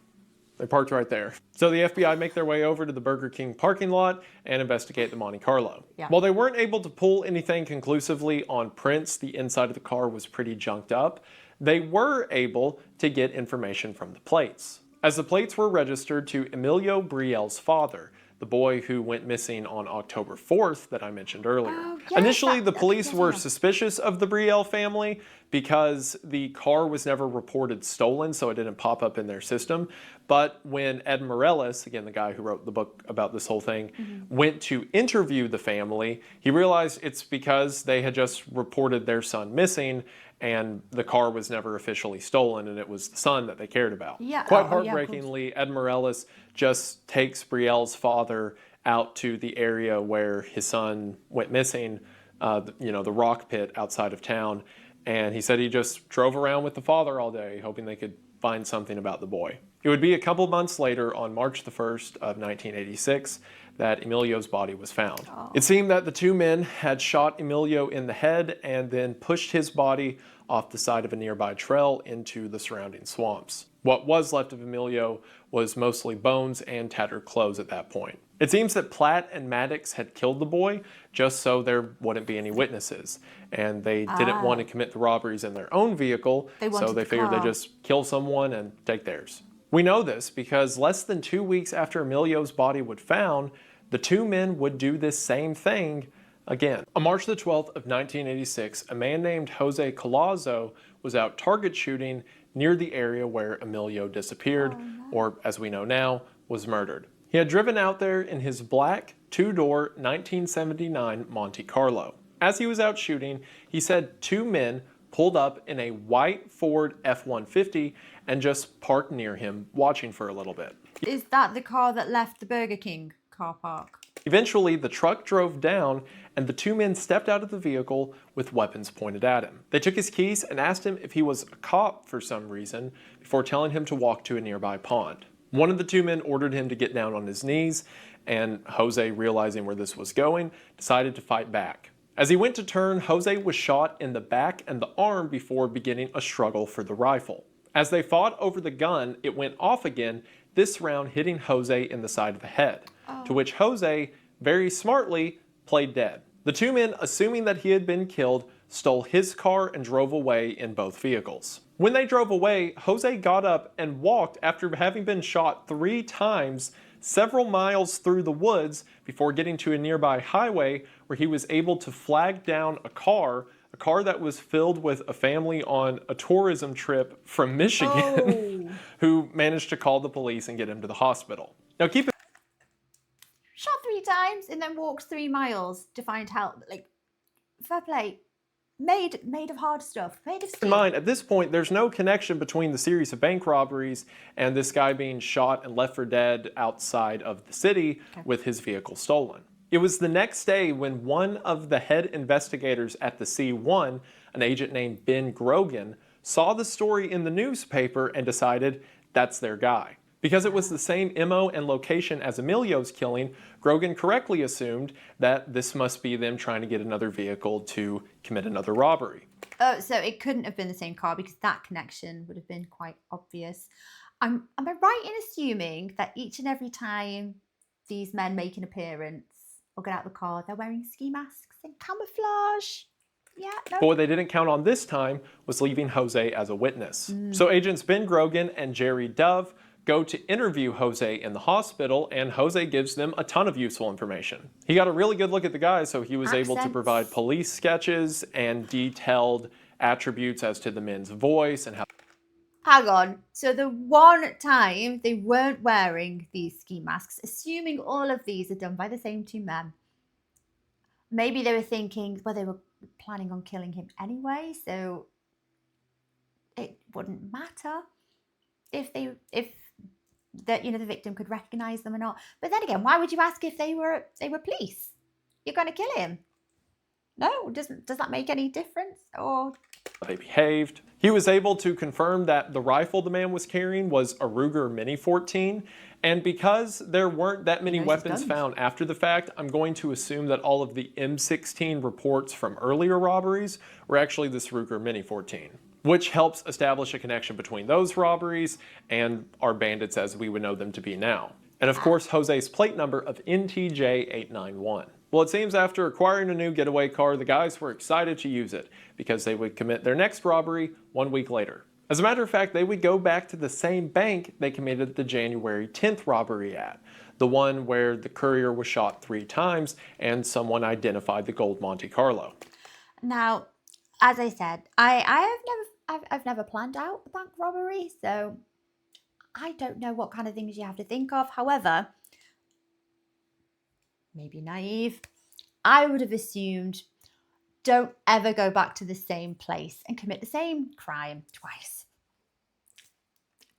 Speaker 2: right there. So the FBI make their way over to the Burger King parking lot and investigate the Monte Carlo. While they weren't able to pull anything conclusively on prints, the inside of the car was pretty junked up, they were able to get information from the plates. As the plates were registered to Emilio Brielle's father, the boy who went missing on October 4th that I mentioned earlier. Initially, the police were suspicious of the Brielle family because the car was never reported stolen, so it didn't pop up in their system. But when Ed Morales, again, the guy who wrote the book about this whole thing, went to interview the family, he realized it's because they had just reported their son missing and the car was never officially stolen, and it was the son that they cared about. Quite heartbreakingly, Ed Morales just takes Brielle's father out to the area where his son went missing, the rock pit outside of town, and he said he just drove around with the father all day, hoping they could find something about the boy. It would be a couple months later, on March the 1st of 1986, that Emilio's body was found. It seemed that the two men had shot Emilio in the head and then pushed his body off the side of a nearby trail into the surrounding swamps. What was left of Emilio was mostly bones and tattered clothes at that point. It seems that Platt and Maddox had killed the boy just so there wouldn't be any witnesses, and they didn't want to commit the robberies in their own vehicle, so they figured they'd just kill someone and take theirs. We know this because less than 2 weeks after Emilio's body was found, the two men would do this same thing again. On March the 12th of 1986, a man named Jose Collazo was out target shooting near the area where Emilio disappeared, or as we know now, was murdered. He had driven out there in his black two-door 1979 Monte Carlo. As he was out shooting, he said two men pulled up in a white Ford F-150 and just parked near him, watching for a little bit.
Speaker 1: Is that the car that left the Burger King car park?
Speaker 2: Eventually, the truck drove down and the two men stepped out of the vehicle with weapons pointed at him. They took his keys and asked him if he was a cop for some reason before telling him to walk to a nearby pond. One of the two men ordered him to get down on his knees, and Jose, realizing where this was going, decided to fight back. As he went to turn, Jose was shot in the back and the arm before beginning a struggle for the rifle. As they fought over the gun, it went off again, this round hitting Jose in the side of the head, to which Jose, very smartly, played dead. The two men, assuming that he had been killed, stole his car and drove away in both vehicles. When they drove away, Jose got up and walked after having been shot 3 times several miles through the woods before getting to a nearby highway where he was able to flag down a car car that was filled with a family on a tourism trip from Michigan who managed to call the police and get him to the hospital. Now keep it
Speaker 1: shot 3 times and then walked 3 miles to find help. Like, fair play. Made of hard stuff. Made of steel.
Speaker 2: in mind, at this point, there's no connection between the series of bank robberies and this guy being shot and left for dead outside of the city with his vehicle stolen. It was the next day when one of the head investigators at the C1, an agent named Ben Grogan, saw the story in the newspaper and decided that's their guy. Because it was the same MO and location as Emilio's killing, Grogan correctly assumed that this must be them trying to get another vehicle to commit another robbery.
Speaker 1: Oh, so it couldn't have been the same car because that connection would have been quite obvious. Am I right in assuming that each and every time these men make an appearance or get out of the car, they're wearing ski masks and camouflage? Yeah, no.
Speaker 2: But what they didn't count on this time was leaving Jose as a witness. So agents Ben Grogan and Jerry Dove go to interview Jose in the hospital, and Jose gives them a ton of useful information. He got a really good look at the guy, so he was able to provide police sketches and detailed attributes as to the men's voice and how...
Speaker 1: Hang on. So the one time they weren't wearing these ski masks, assuming all of these are done by the same 2 men, maybe they were thinking, well, they were planning on killing him anyway, so it wouldn't matter if the victim could recognize them or not. But then again, why would you ask if they were police? You're going to kill him. No, does that make any difference? Or
Speaker 2: they behaved. He was able to confirm that the rifle the man was carrying was a Ruger Mini 14, and because there weren't that many weapons found after the fact, I'm going to assume that all of the M16 reports from earlier robberies were actually this Ruger Mini 14. Which helps establish a connection between those robberies and our bandits as we would know them to be now. And of course, Jose's plate number of NTJ891. Well, it seems after acquiring a new getaway car, the guys were excited to use it because they would commit their next robbery 1 week later. As a matter of fact, they would go back to the same bank they committed the January 10th robbery at, the one where the courier was shot 3 times and someone identified the gold Monte Carlo.
Speaker 1: Now, as I said, I've never planned out a bank robbery, so I don't know what kind of things you have to think of. However, maybe naive, I would have assumed don't ever go back to the same place and commit the same crime twice.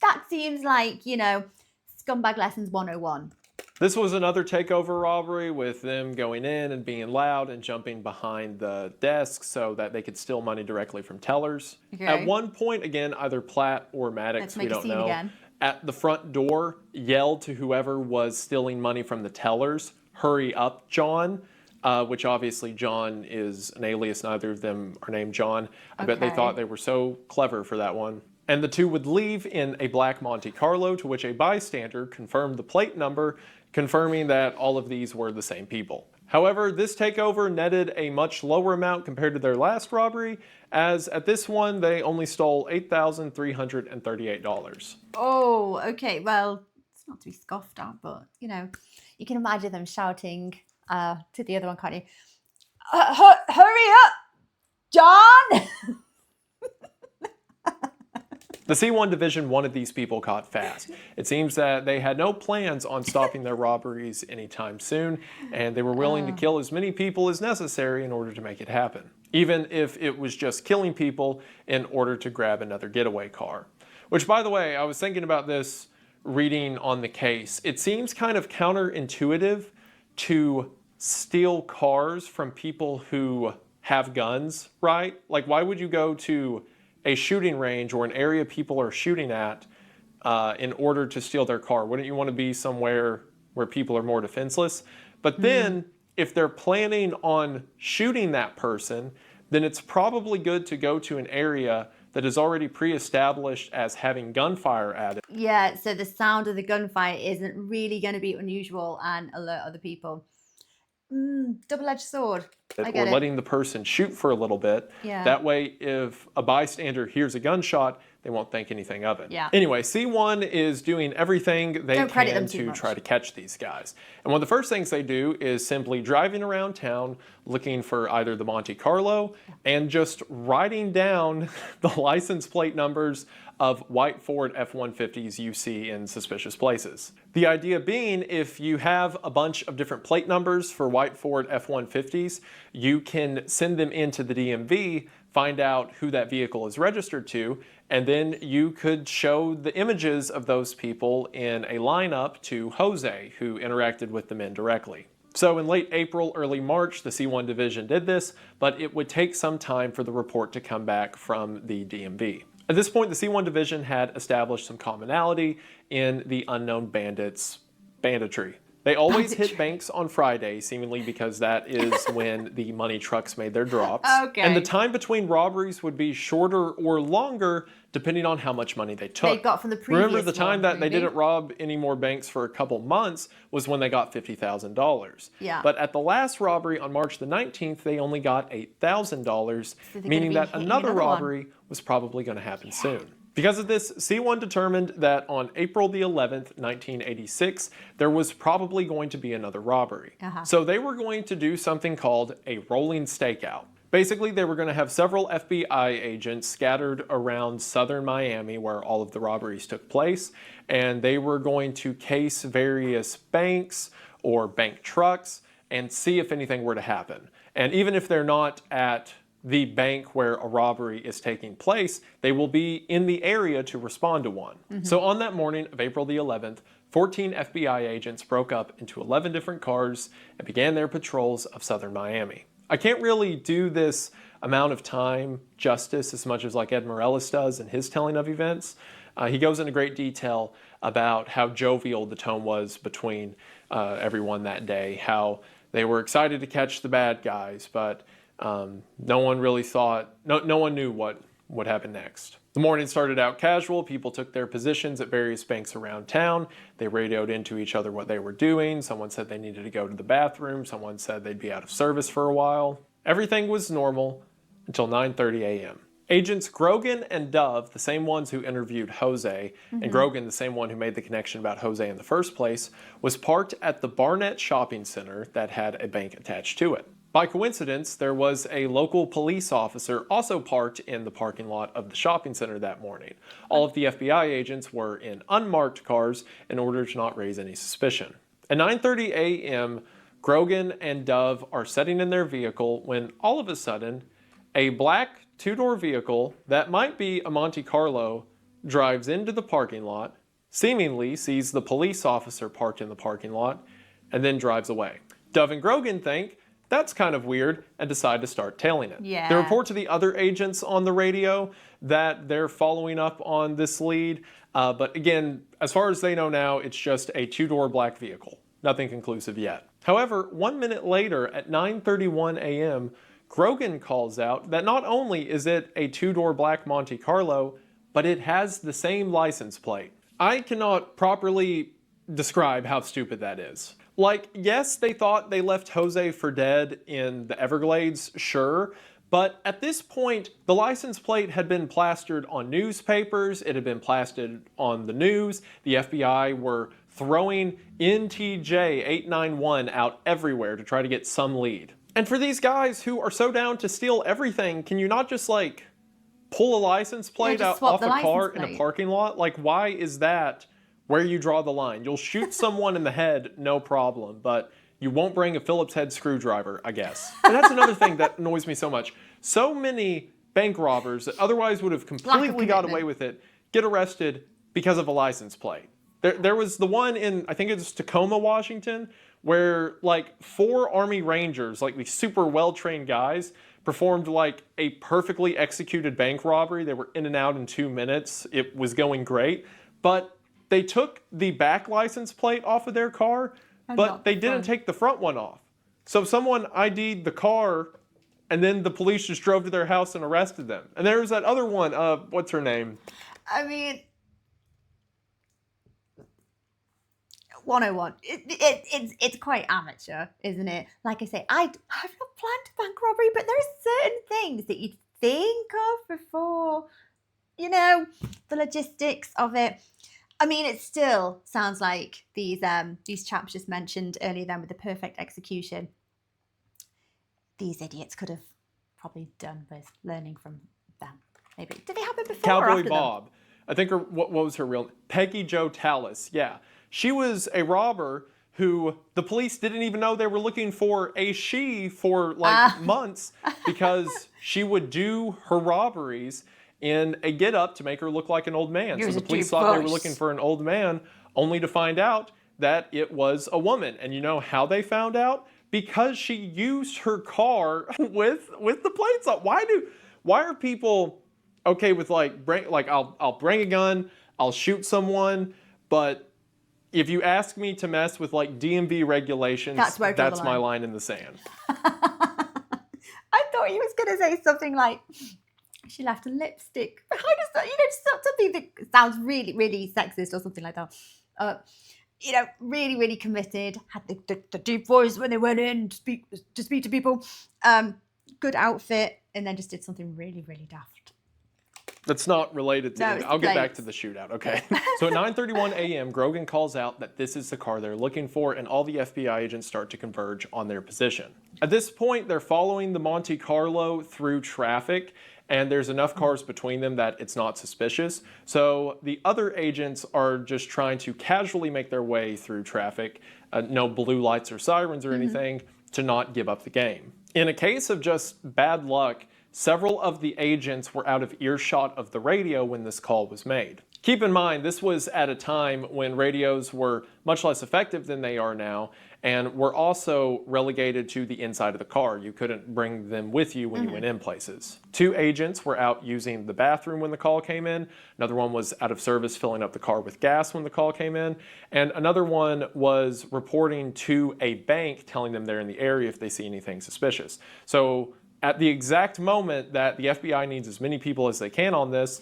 Speaker 1: That seems like, scumbag lessons 101.
Speaker 2: This was another takeover robbery with them going in and being loud and jumping behind the desks so that they could steal money directly from tellers. Okay. At one point, again, either Platt or Maddox, we don't know, at the front door yelled to whoever was stealing money from the tellers, "Hurry up, John," which obviously John is an alias. Neither of them are named John. I bet they thought they were so clever for that one. And the 2 would leave in a black Monte Carlo, to which a bystander confirmed the plate number, confirming that all of these were the same people. However, this takeover netted a much lower amount compared to their last robbery, as at this one, they only stole $8,338.
Speaker 1: Oh, okay. Well, it's not to be scoffed at, but, you can imagine them shouting to the other one, can't you? Hurry up, John!
Speaker 2: The C1 division wanted these people caught fast. It seems that they had no plans on stopping their robberies anytime soon, and they were willing to kill as many people as necessary in order to make it happen, even if it was just killing people in order to grab another getaway car. Which, by the way, I was thinking about this reading on the case. It seems kind of counterintuitive to steal cars from people who have guns, right? Like, why would you go to a shooting range or an area people are shooting at in order to steal their car? Wouldn't you want to be somewhere where people are more defenseless? But then if they're planning on shooting that person, then it's probably good to go to an area that is already pre-established as having gunfire at it.
Speaker 1: Yeah, so the sound of the gunfire isn't really going to be unusual and alert other people. Double-edged sword. Or
Speaker 2: letting the person shoot for a little bit. Yeah. That way, if a bystander hears a gunshot, they won't think anything of it.
Speaker 1: Yeah.
Speaker 2: Anyway, C1 is doing everything they can to try to catch these guys. And one of the first things they do is simply driving around town looking for either the Monte Carlo and just writing down the license plate numbers of white Ford F-150s you see in suspicious places. The idea being, if you have a bunch of different plate numbers for white Ford F-150s, you can send them into the DMV, find out who that vehicle is registered to, and then you could show the images of those people in a lineup to Jose, who interacted with the men directly. So in late April, early March, the C1 division did this, but it would take some time for the report to come back from the DMV. At this point, the C1 division had established some commonality in the unknown bandits' banditry. They always hit banks on Friday, seemingly because that is when the money trucks made their drops.
Speaker 1: Okay.
Speaker 2: And the time between robberies would be shorter or longer depending on how much money they took.
Speaker 1: They got from the previous
Speaker 2: Remember, the time that
Speaker 1: maybe?
Speaker 2: they didn't rob any more banks for a couple months was when they got $50,000.
Speaker 1: Yeah.
Speaker 2: But at the last robbery on March the 19th, they only got $8,000, meaning that another robbery was probably going to happen soon. Because of this, C1 determined that on April the 11th, 1986, there was probably going to be another robbery. So they were going to do something called a rolling stakeout. Basically, they were going to have several FBI agents scattered around southern Miami where all of the robberies took place, and they were going to case various banks or bank trucks and see if anything were to happen. And even if they're not at the bank where a robbery is taking place, they will be in the area to respond to one. So on that morning of April the 11th, 14 FBI agents broke up into 11 different cars and began their patrols of southern Miami. I can't really do this amount of time justice as much as like Ed Morales does in his telling of events. He goes into great detail about how jovial the tone was between everyone that day, how they were excited to catch the bad guys, but no one really thought, no one knew what would happen next. The morning started out casual. People took their positions at various banks around town. They radioed into each other what they were doing. Someone said they needed to go to the bathroom. Someone said they'd be out of service for a while. Everything was normal until 9:30 a.m. Agents Grogan and Dove, the same ones who interviewed Jose, and Grogan, the same one who made the connection about Jose in the first place, was parked at the Barnett Shopping Center that had a bank attached to it. By coincidence, there was a local police officer also parked in the parking lot of the shopping center that morning. All of the FBI agents were in unmarked cars in order to not raise any suspicion. At 9:30 a.m., Grogan and Dove are sitting in their vehicle when all of a sudden, a black two-door vehicle that might be a Monte Carlo drives into the parking lot, seemingly sees the police officer parked in the parking lot, and then drives away. Dove and Grogan think, that's kind of weird, and decide to start tailing it.
Speaker 1: Yeah.
Speaker 2: They report to the other agents on the radio that they're following up on this lead, but again, as far as they know now, it's just a two-door black vehicle. Nothing conclusive yet. However, 1 minute later at 9:31 a.m., Grogan calls out that not only is it a two-door black Monte Carlo, but it has the same license plate. I cannot properly describe how stupid that is. Like, yes, they thought they left Jose for dead in the Everglades, sure, but at this point, the license plate had been plastered on newspapers, it had been plastered on the news, the FBI were throwing NTJ 891 out everywhere to try to get some lead. And for these guys who are so down to steal everything, can you not just like pull a license plate out off a car in a parking lot? Like, why is that where you draw the line? You'll shoot someone in the head, no problem, but you won't bring a Phillips head screwdriver, I guess. And that's another thing that annoys me so much. So many bank robbers that otherwise would have completely got away with it get arrested because of a license plate. There was the one in, I think it's Tacoma, Washington, where like 4 Army Rangers, like these super well-trained guys, performed like a perfectly executed bank robbery. They were in and out in 2 minutes. It was going great, but they took the back license plate off of their car, but they didn't take the front one off. So someone ID'd the car, and then the police just drove to their house and arrested them. And there was that other one, what's her name?
Speaker 1: I mean, 101. It's quite amateur, isn't it? Like I say, I've not planned a bank robbery, but there are certain things that you'd think of before you know, the logistics of it. I mean, it still sounds like these chaps just mentioned earlier then with the perfect execution. These idiots could have probably done with learning from them. Maybe. Did they happen before
Speaker 2: Cowboy
Speaker 1: or after
Speaker 2: Bob.
Speaker 1: them?
Speaker 2: I think what was her real name? Peggy Jo Tallis. Yeah. She was a robber who the police didn't even know they were looking for a she for like months because she would do her robberies in a get-up to make her look like an old man. So the police thought they were looking for an old man, only to find out that it was a woman. And you know how they found out? Because she used her car with the plates on. Why are people okay with like I'll bring a gun, I'll shoot someone, but if you ask me to mess with like DMV regulations, that's my line in the sand.
Speaker 1: I thought he was going to say something like, she left a lipstick. How does that, you know, just something that sounds really, really sexist or something like that. You know, really, really committed. Had the deep voice when they went in to speak to people. Good outfit, and then just did something really, really daft.
Speaker 2: That's not related to it. I'll get back to the shootout, okay? So at 9:31 a.m., Grogan calls out that this is the car they're looking for, and all the FBI agents start to converge on their position. At this point, they're following the Monte Carlo through traffic, and there's enough cars between them that it's not suspicious. So the other agents are just trying to casually make their way through traffic, no blue lights or sirens or anything, to not give up the game. In a case of just bad luck, several of the agents were out of earshot of the radio when this call was made. Keep in mind, this was at a time when radios were much less effective than they are now, and were also relegated to the inside of the car. You couldn't bring them with you when you went in places. 2 agents were out using the bathroom when the call came in. Another one was out of service filling up the car with gas when the call came in. And another one was reporting to a bank telling them they're in the area if they see anything suspicious. So at the exact moment that the FBI needs as many people as they can on this,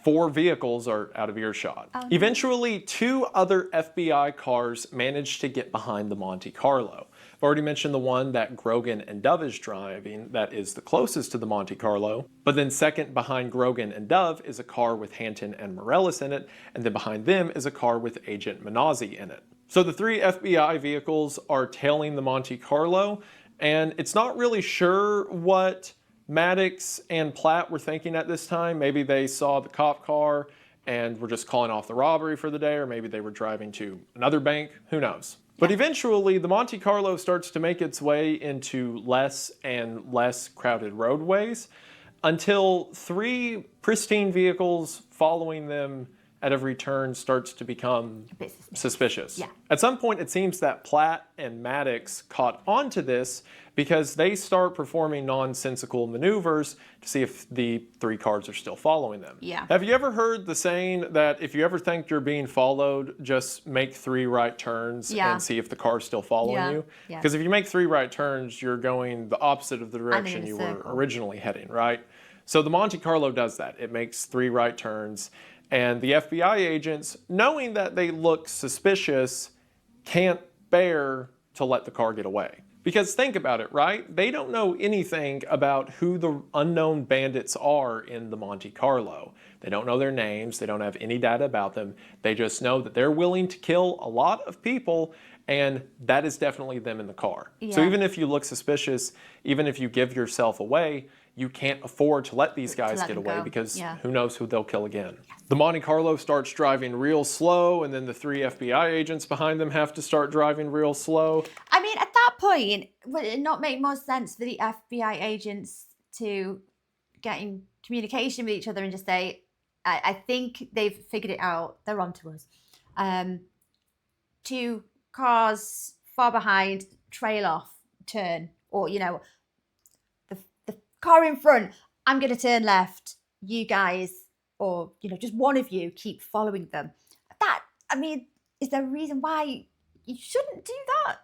Speaker 2: 4 vehicles are out of earshot. Oh, no. Eventually, 2 other FBI cars managed to get behind the Monte Carlo. I've already mentioned the one that Grogan and Dove is driving that is the closest to the Monte Carlo. But then second behind Grogan and Dove is a car with Hanton and Morellis in it, and then behind them is a car with Agent Manazzi in it. So the 3 FBI vehicles are tailing the Monte Carlo, and it's not really sure what Maddox and Platt were thinking at this time. Maybe they saw the cop car and were just calling off the robbery for the day, or maybe they were driving to another bank. Who knows? But eventually, the Monte Carlo starts to make its way into less and less crowded roadways until 3 pristine vehicles following them at every turn starts to become suspicious. Yeah. At some point, it seems that Platt and Maddox caught on to this because they start performing nonsensical maneuvers to see if the 3 cars are still following them. Yeah. Have you ever heard the saying that if you ever think you're being followed, just make 3 right turns and see if the car's still following you? Because if you make 3 right turns, you're going the opposite of the direction you were originally heading, right? So the Monte Carlo does that. It makes 3 right turns. And the FBI agents, knowing that they look suspicious, can't bear to let the car get away. Because think about it, right? They don't know anything about who the unknown bandits are in the Monte Carlo. They don't know their names. They don't have any data about them. They just know that they're willing to kill a lot of people, and that is definitely them in the car. Yeah. So even if you look suspicious, even if you give yourself away, you can't afford to let these guys get away because who knows who they'll kill again. Yes. The Monte Carlo starts driving real slow, and then the 3 FBI agents behind them have to start driving real slow.
Speaker 1: I mean, at that point, would it not make more sense for the FBI agents to get in communication with each other and just say, I think they've figured it out, they're onto us. 2 cars far behind, trail off, turn, or, you know, the car in front, I'm going to turn left, you guys, or, you know, just one of you keep following them. That, I mean, is there a reason why you shouldn't do that?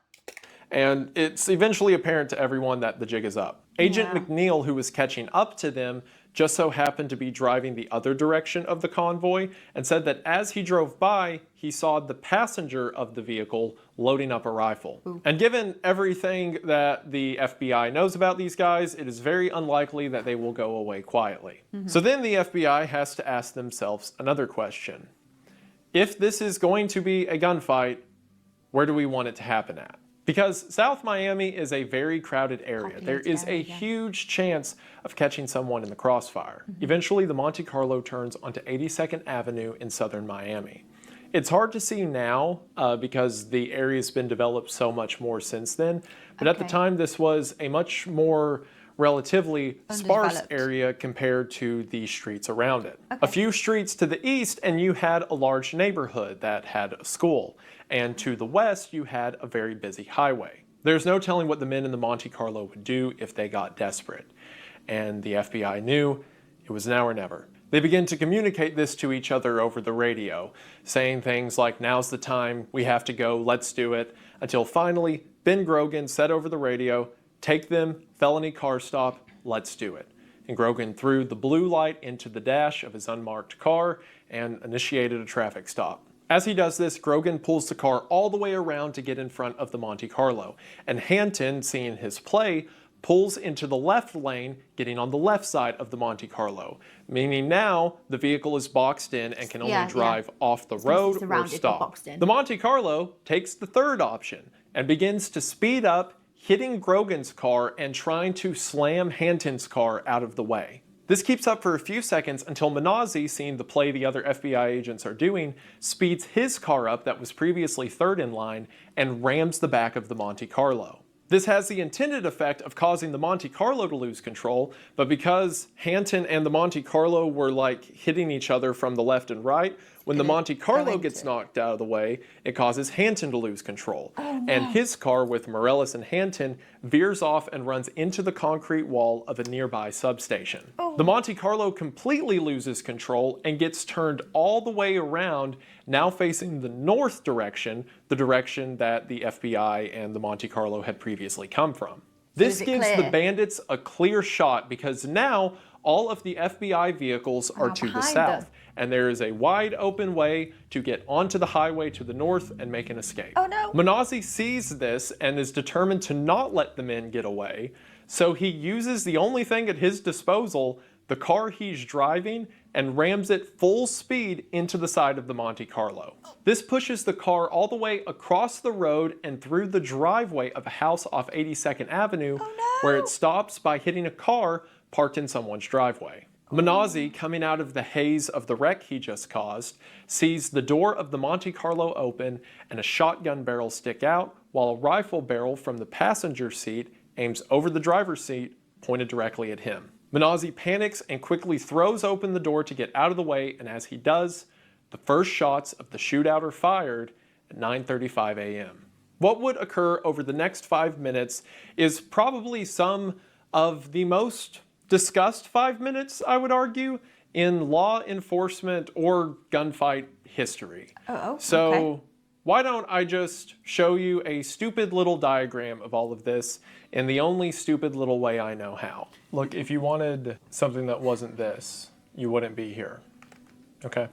Speaker 2: And it's eventually apparent to everyone that the jig is up. Agent McNeil, who was catching up to them, just so happened to be driving the other direction of the convoy and said that as he drove by, he saw the passenger of the vehicle loading up a rifle. Ooh. And given everything that the FBI knows about these guys, it is very unlikely that they will go away quietly. So then the FBI has to ask themselves another question. If this is going to be a gunfight, where do we want it to happen at? Because South Miami is a very crowded area. There is a huge chance of catching someone in the crossfire. Eventually, the Monte Carlo turns onto 82nd Avenue in southern Miami. It's hard to see now because the area's been developed so much more since then. But at the time, this was a much more relatively sparse area compared to the streets around it. A few streets to the east and you had a large neighborhood that had a school. And to the west, you had a very busy highway. There's no telling what the men in the Monte Carlo would do if they got desperate. And the FBI knew it was now or never. They began to communicate this to each other over the radio, saying things like, now's the time, we have to go, let's do it, until finally Ben Grogan said over the radio, take them, felony car stop, let's do it. And Grogan threw the blue light into the dash of his unmarked car and initiated a traffic stop. As he does this, Grogan pulls the car all the way around to get in front of the Monte Carlo, and Hanton, seeing his play, pulls into the left lane, getting on the left side of the Monte Carlo, meaning now the vehicle is boxed in and can only drive off the road or stop. The Monte Carlo takes the third option and begins to speed up, hitting Grogan's car and trying to slam Hanton's car out of the way. This keeps up for a few seconds until Minozzi, seeing the play the other FBI agents are doing, speeds his car up that was previously third in line and rams the back of the Monte Carlo. This has the intended effect of causing the Monte Carlo to lose control, but because Hanton and the Monte Carlo were like hitting each other from the left and right, when the Monte Carlo gets knocked out of the way, it causes Hanton to lose control. And his car with Morales and Hanton veers off and runs into the concrete wall of a nearby substation. The Monte Carlo completely loses control and gets turned all the way around, now facing the north direction, the direction that the FBI and the Monte Carlo had previously come from. This gives the bandits a clear shot because now all of the FBI vehicles are to the south, and there is a wide open way to get onto the highway to the north and make an escape. Minozzi sees this and is determined to not let the men get away, so he uses the only thing at his disposal, the car he's driving, and rams it full speed into the side of the Monte Carlo. This pushes the car all the way across the road and through the driveway of a house off 82nd Avenue, where it stops by hitting a car parked in someone's driveway. Minozzi, coming out of the haze of the wreck he just caused, sees the door of the Monte Carlo open and a shotgun barrel stick out, while a rifle barrel from the passenger seat aims over the driver's seat, pointed directly at him. Minozzi panics and quickly throws open the door to get out of the way, and as he does, the first shots of the shootout are fired at 9:35 a.m. What would occur over the next 5 minutes is probably some of the most discussed 5 minutes, I would argue, in law enforcement or gunfight history. So why don't I just show you a stupid little diagram of all of this in the only stupid little way I know how. Look, if you wanted something that wasn't this, you wouldn't be here. Okay?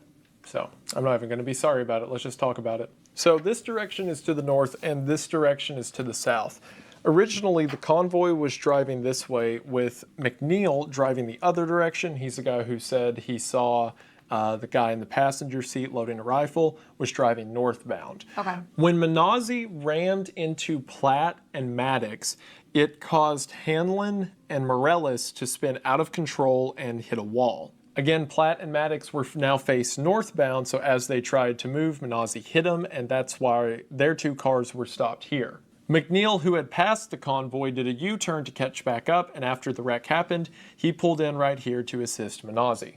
Speaker 2: So I'm not even going to be sorry about it. Let's just talk about it. So this direction is to the north and this direction is to the south. Originally, the convoy was driving this way with McNeil driving the other direction. He's the guy who said he saw the guy in the passenger seat loading a rifle, was driving northbound. When Minozzi rammed into Platt and Maddox, it caused Hanlon and Morales to spin out of control and hit a wall. Again, Platt and Maddox were now faced northbound, so as they tried to move, Minozzi hit them, and that's why their two cars were stopped here. McNeil, who had passed the convoy, did a U-turn to catch back up, and after the wreck happened, he pulled in right here to assist Minozzi.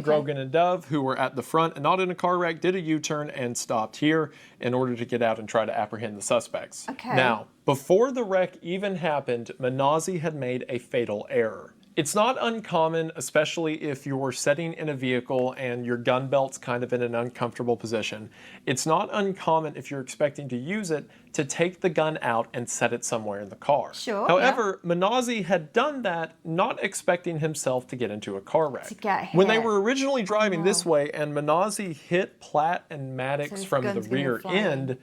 Speaker 2: Grogan and Dove, who were at the front and not in a car wreck, did a U-turn and stopped here in order to get out and try to apprehend the suspects. Now, before the wreck even happened, Minozzi had made a fatal error. It's not uncommon, especially if you're sitting in a vehicle and your gun belt's kind of in an uncomfortable position. It's not uncommon if you're expecting to use it to take the gun out and set it somewhere in the car.
Speaker 1: Sure.
Speaker 2: However, Manasseh had done that, not expecting himself to get into a car wreck.
Speaker 1: To get hit.
Speaker 2: When they were originally driving this way and Manasseh hit Platt and Maddox from the rear end,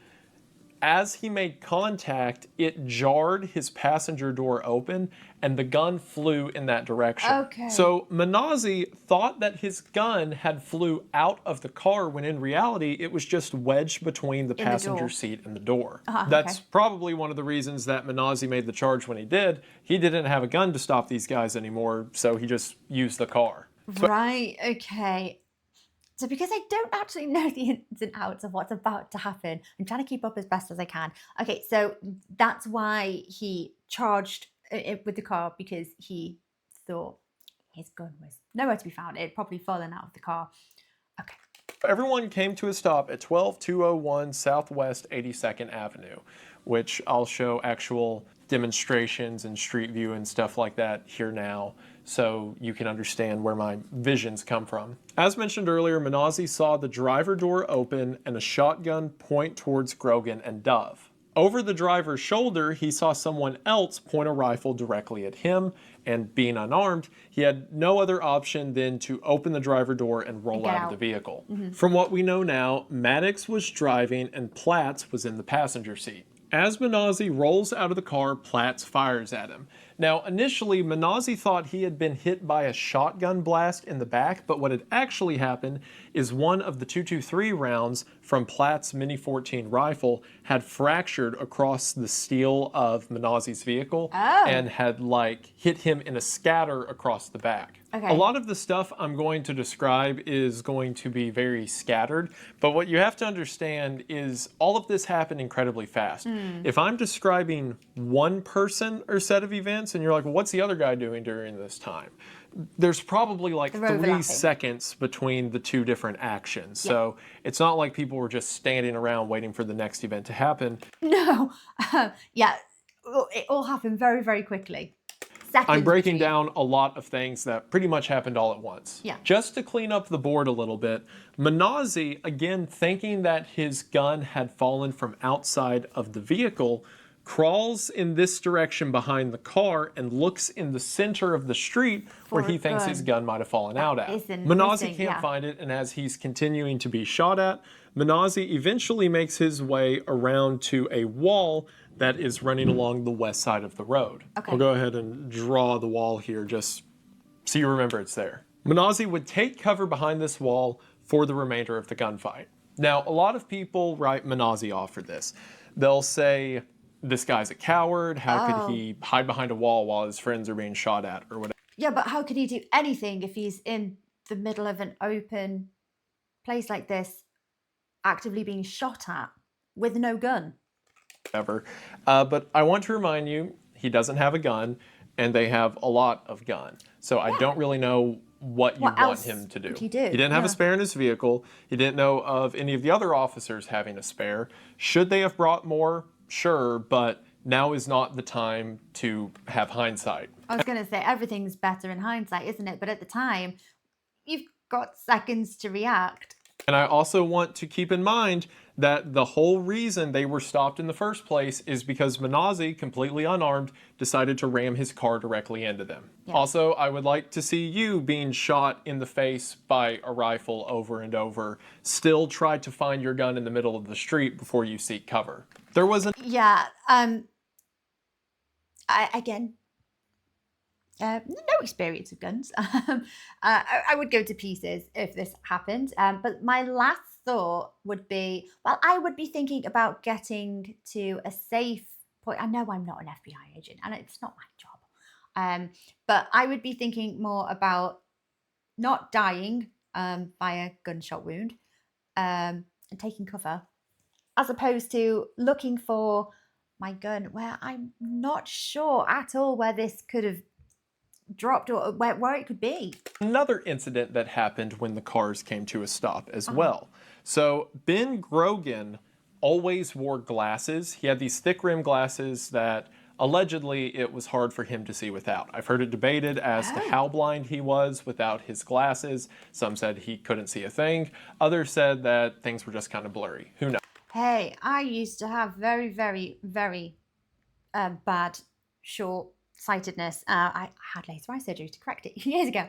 Speaker 2: as he made contact, it jarred his passenger door open and the gun flew in that direction.
Speaker 1: Okay.
Speaker 2: So Manasseh thought that his gun had flew out of the car when in reality it was just wedged between the passenger seat and the door. That's probably one of the reasons that Manasseh made the charge when he did. He didn't have a gun to stop these guys anymore, so he just used the car.
Speaker 1: Right, okay. So because I don't actually know the ins and outs of what's about to happen, I'm trying to keep up as best as I can. Okay, so that's why he charged it with the car, because he thought his gun was nowhere to be found. It had probably fallen out of the car. Okay.
Speaker 2: Everyone came to a stop at 12201 Southwest 82nd Avenue, which I'll show actual demonstrations and street view and stuff like that here now, so you can understand where my visions come from. As mentioned earlier, Manasseh saw the driver door open and a shotgun point towards Grogan and Dove. Over the driver's shoulder, he saw someone else point a rifle directly at him, and being unarmed, he had no other option than to open the driver door and roll out of the vehicle. From what we know now, Maddox was driving and Platts was in the passenger seat. As Manasseh rolls out of the car, Platts fires at him. Now, initially, Manasseh thought he had been hit by a shotgun blast in the back, but what had actually happened is one of the .223 rounds from Platt's Mini 14 rifle had fractured across the steel of Manasseh's vehicle and had hit him in a scatter across the back. A lot of the stuff I'm going to describe is going to be very scattered, but what you have to understand is all of this happened incredibly fast. If I'm describing one person or set of events and you're like, well, what's the other guy doing during this time? There's probably like 3 seconds between the two different actions. So it's not like people were just standing around waiting for the next event to happen.
Speaker 1: No, yeah, it all happened very, very quickly.
Speaker 2: I'm breaking down a lot of things that pretty much happened all at once. Just to clean up the board a little bit, Manasseh, again thinking that his gun had fallen from outside of the vehicle, crawls in this direction behind the car and looks in the center of the street where he thinks his gun might have fallen out at. Manasseh can't find it, and as he's continuing to be shot at, Manasseh eventually makes his way around to a wall that is running along the west side of the road. I'll go ahead and draw the wall here just so you remember it's there. Manasseh would take cover behind this wall for the remainder of the gunfight. Now, a lot of people write Manasseh off for this. They'll say, this guy's a coward, how could he hide behind a wall while his friends are being shot at, or whatever.
Speaker 1: Yeah, but how could he do anything if he's in the middle of an open place like this, actively being shot at with no gun?
Speaker 2: But I want to remind you, he doesn't have a gun, and they have a lot of gun. So I don't really know what you want him to do. He didn't have a spare in his vehicle. He didn't know of any of the other officers having a spare. Should they have brought more? Sure, but now is not the time to have hindsight.
Speaker 1: I was going to say, everything's better in hindsight, isn't it? But at the time, you've got seconds to react.
Speaker 2: And I also want to keep in mind that the whole reason they were stopped in the first place is because Manasseh, completely unarmed, decided to ram his car directly into them. Also, I would like to see you being shot in the face by a rifle over and over. Still try to find your gun in the middle of the street before you seek cover. There was an...
Speaker 1: no experience of guns. I would go to pieces if this happened. But my last thought would be, well, I would be thinking about getting to a safe point. I know I'm not an FBI agent and it's not my job. But I would be thinking more about not dying by a gunshot wound and taking cover, as opposed to looking for my gun where I'm not sure at all where this could have dropped or where it could be.
Speaker 2: Another incident that happened when the cars came to a stop as well. So Ben Grogan always wore glasses. He had these thick rim glasses that allegedly it was hard for him to see without. I've heard it debated as to how blind he was without his glasses. Some said he couldn't see a thing. Others said that things were just kind of blurry. Who knows?
Speaker 1: Hey, I used to have very, very, very bad short-sightedness. I had laser eye surgery to correct it years ago.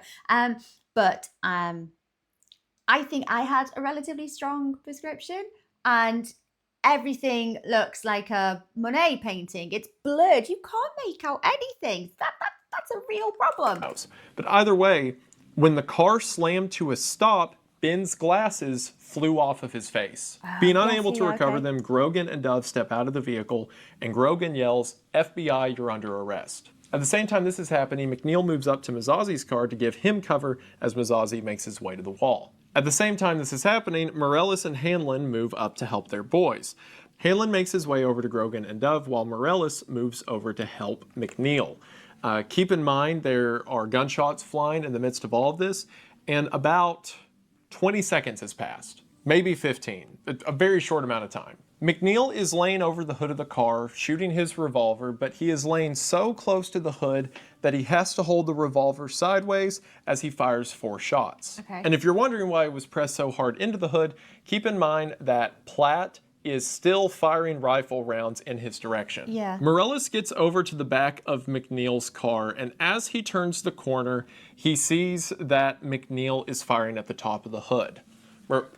Speaker 1: But I think I had a relatively strong prescription, and everything looks like a Monet painting. It's blurred. You can't make out anything. That's a real problem.
Speaker 2: But either way, when the car slammed to a stop, Ben's glasses flew off of his face. Being unable to recover them, Grogan and Dove step out of the vehicle, and Grogan yells, "FBI, you're under arrest." At the same time this is happening, McNeil moves up to Mazzazzi's car to give him cover as Mazzazzi makes his way to the wall. At the same time this is happening, Morellis and Hanlon move up to help their boys. Hanlon makes his way over to Grogan and Dove, while Morellis moves over to help McNeil. Keep in mind there are gunshots flying in the midst of all of this, and about 20 seconds has passed, maybe 15, a very short amount of time. McNeil is laying over the hood of the car, shooting his revolver, but he is laying so close to the hood that he has to hold the revolver sideways as he fires 4 shots. And if you're wondering why it was pressed so hard into the hood, keep in mind that Platt is still firing rifle rounds in his direction. Morellis gets over to the back of McNeil's car, and as he turns the corner, he sees that McNeil is firing at the top of the hood.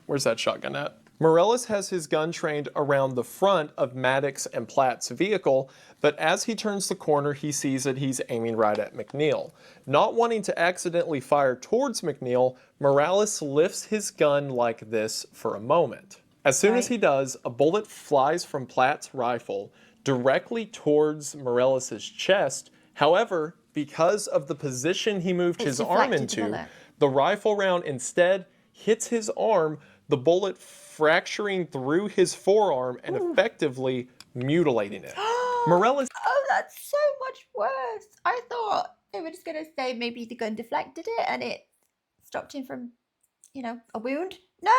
Speaker 2: Where's that shotgun at? Morellis has his gun trained around the front of Maddox and Platt's vehicle, but as he turns the corner, he sees that he's aiming right at McNeil. Not wanting to accidentally fire towards McNeil, Morellis lifts his gun like this for a moment. As soon as he does, a bullet flies from Platt's rifle directly towards Morellis' chest. However, because of the position he moved his arm into, the rifle round instead hits his arm, the bullet fracturing through his forearm and effectively mutilating it. Morellis...
Speaker 1: Oh, that's so much worse. I thought they were just going to say maybe the gun deflected it and it stopped him from, you know, a wound. No,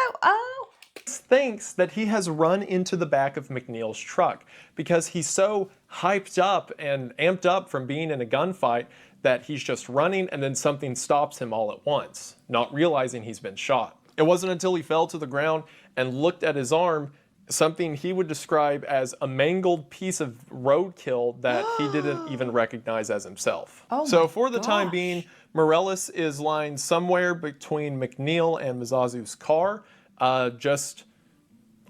Speaker 2: thinks that he has run into the back of McNeil's truck because he's so hyped up and amped up from being in a gunfight that he's just running and then something stops him all at once, not realizing he's been shot. It wasn't until he fell to the ground and looked at his arm, something he would describe as a mangled piece of roadkill that he didn't even recognize as himself. So for the time being, Morellis is lying somewhere between McNeil and Mazzazzi's car, just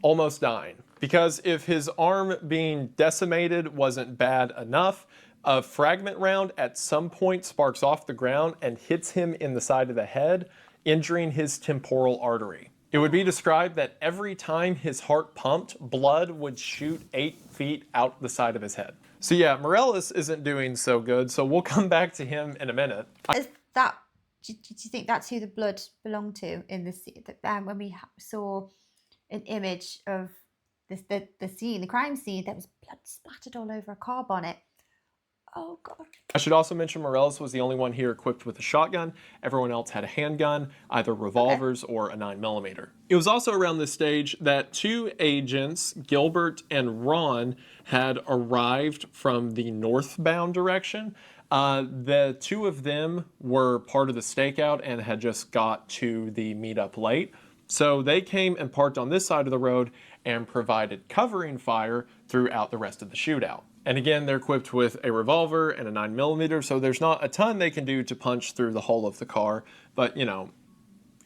Speaker 2: almost dying. Because if his arm being decimated wasn't bad enough, a fragment round at some point sparks off the ground and hits him in the side of the head, injuring his temporal artery. It would be described that every time his heart pumped, blood would shoot 8 feet out the side of his head. So yeah, Morellis isn't doing so good, so we'll come back to him in a minute.
Speaker 1: Is that, do you think that's who the blood belonged to in the scene? When we saw an image of the scene, the crime scene, there was blood splattered all over a car bonnet. Oh, God.
Speaker 2: I should also mention Morellis was the only one here equipped with a shotgun. Everyone else had a handgun, either revolvers or a 9mm. It was also around this stage that 2 agents, Gilbert and Ron, had arrived from the northbound direction. The 2 of them were part of the stakeout and had just got to the meetup late. So they came and parked on this side of the road and provided covering fire throughout the rest of the shootout. And again, they're equipped with a revolver and a 9mm, so there's not a ton they can do to punch through the hull of the car, but you know,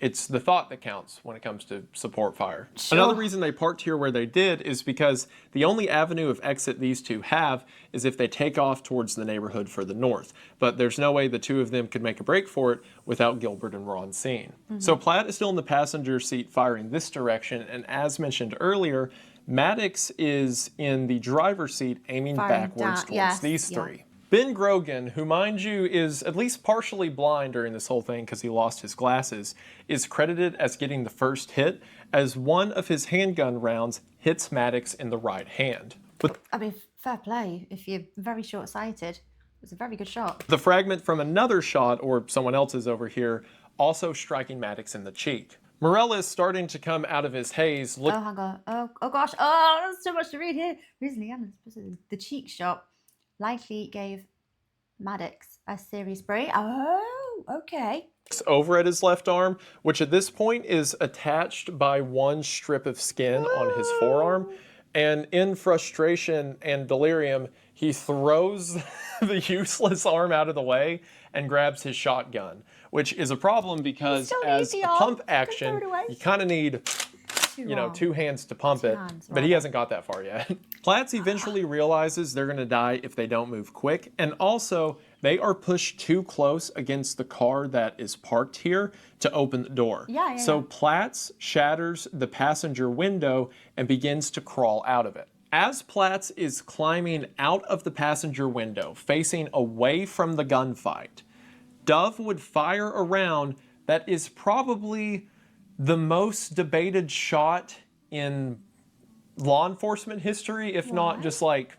Speaker 2: it's the thought that counts when it comes to support fire. Another reason they parked here where they did is because the only avenue of exit these 2 have is if they take off towards the neighborhood for the north. But there's no way the 2 of them could make a break for it without Gilbert and Ron seeing. So Platt is still in the passenger seat firing this direction, and as mentioned earlier, Maddox is in the driver's seat aiming backwards towards these 3. Ben Grogan, who mind you is at least partially blind during this whole thing because he lost his glasses, is credited as getting the first hit as one of his handgun rounds hits Maddox in the right hand.
Speaker 1: I mean, fair play. If you're very short-sighted, it was a very good shot.
Speaker 2: The fragment from another shot, or someone else's over here, also striking Maddox in the cheek. Morellis starting to come out of his haze.
Speaker 1: Hang on. Oh gosh. Oh, there's so much to read here. Recently, the cheek shot. likely gave Maddox a serious break. Oh, okay.
Speaker 2: Over at his left arm, which at this point is attached by one strip of skin on his forearm. And in frustration and delirium, he throws the useless arm out of the way and grabs his shotgun, which is a problem because as a pump action, you kind of need, two hands to pump it, but he hasn't got that far yet. Platts eventually realizes they're going to die if they don't move quick, and also they are pushed too close against the car that is parked here to open the door. So Platts shatters the passenger window and begins to crawl out of it. As Platts is climbing out of the passenger window, facing away from the gunfight, Dove would fire a round that is probably the most debated shot in law enforcement history, if not just like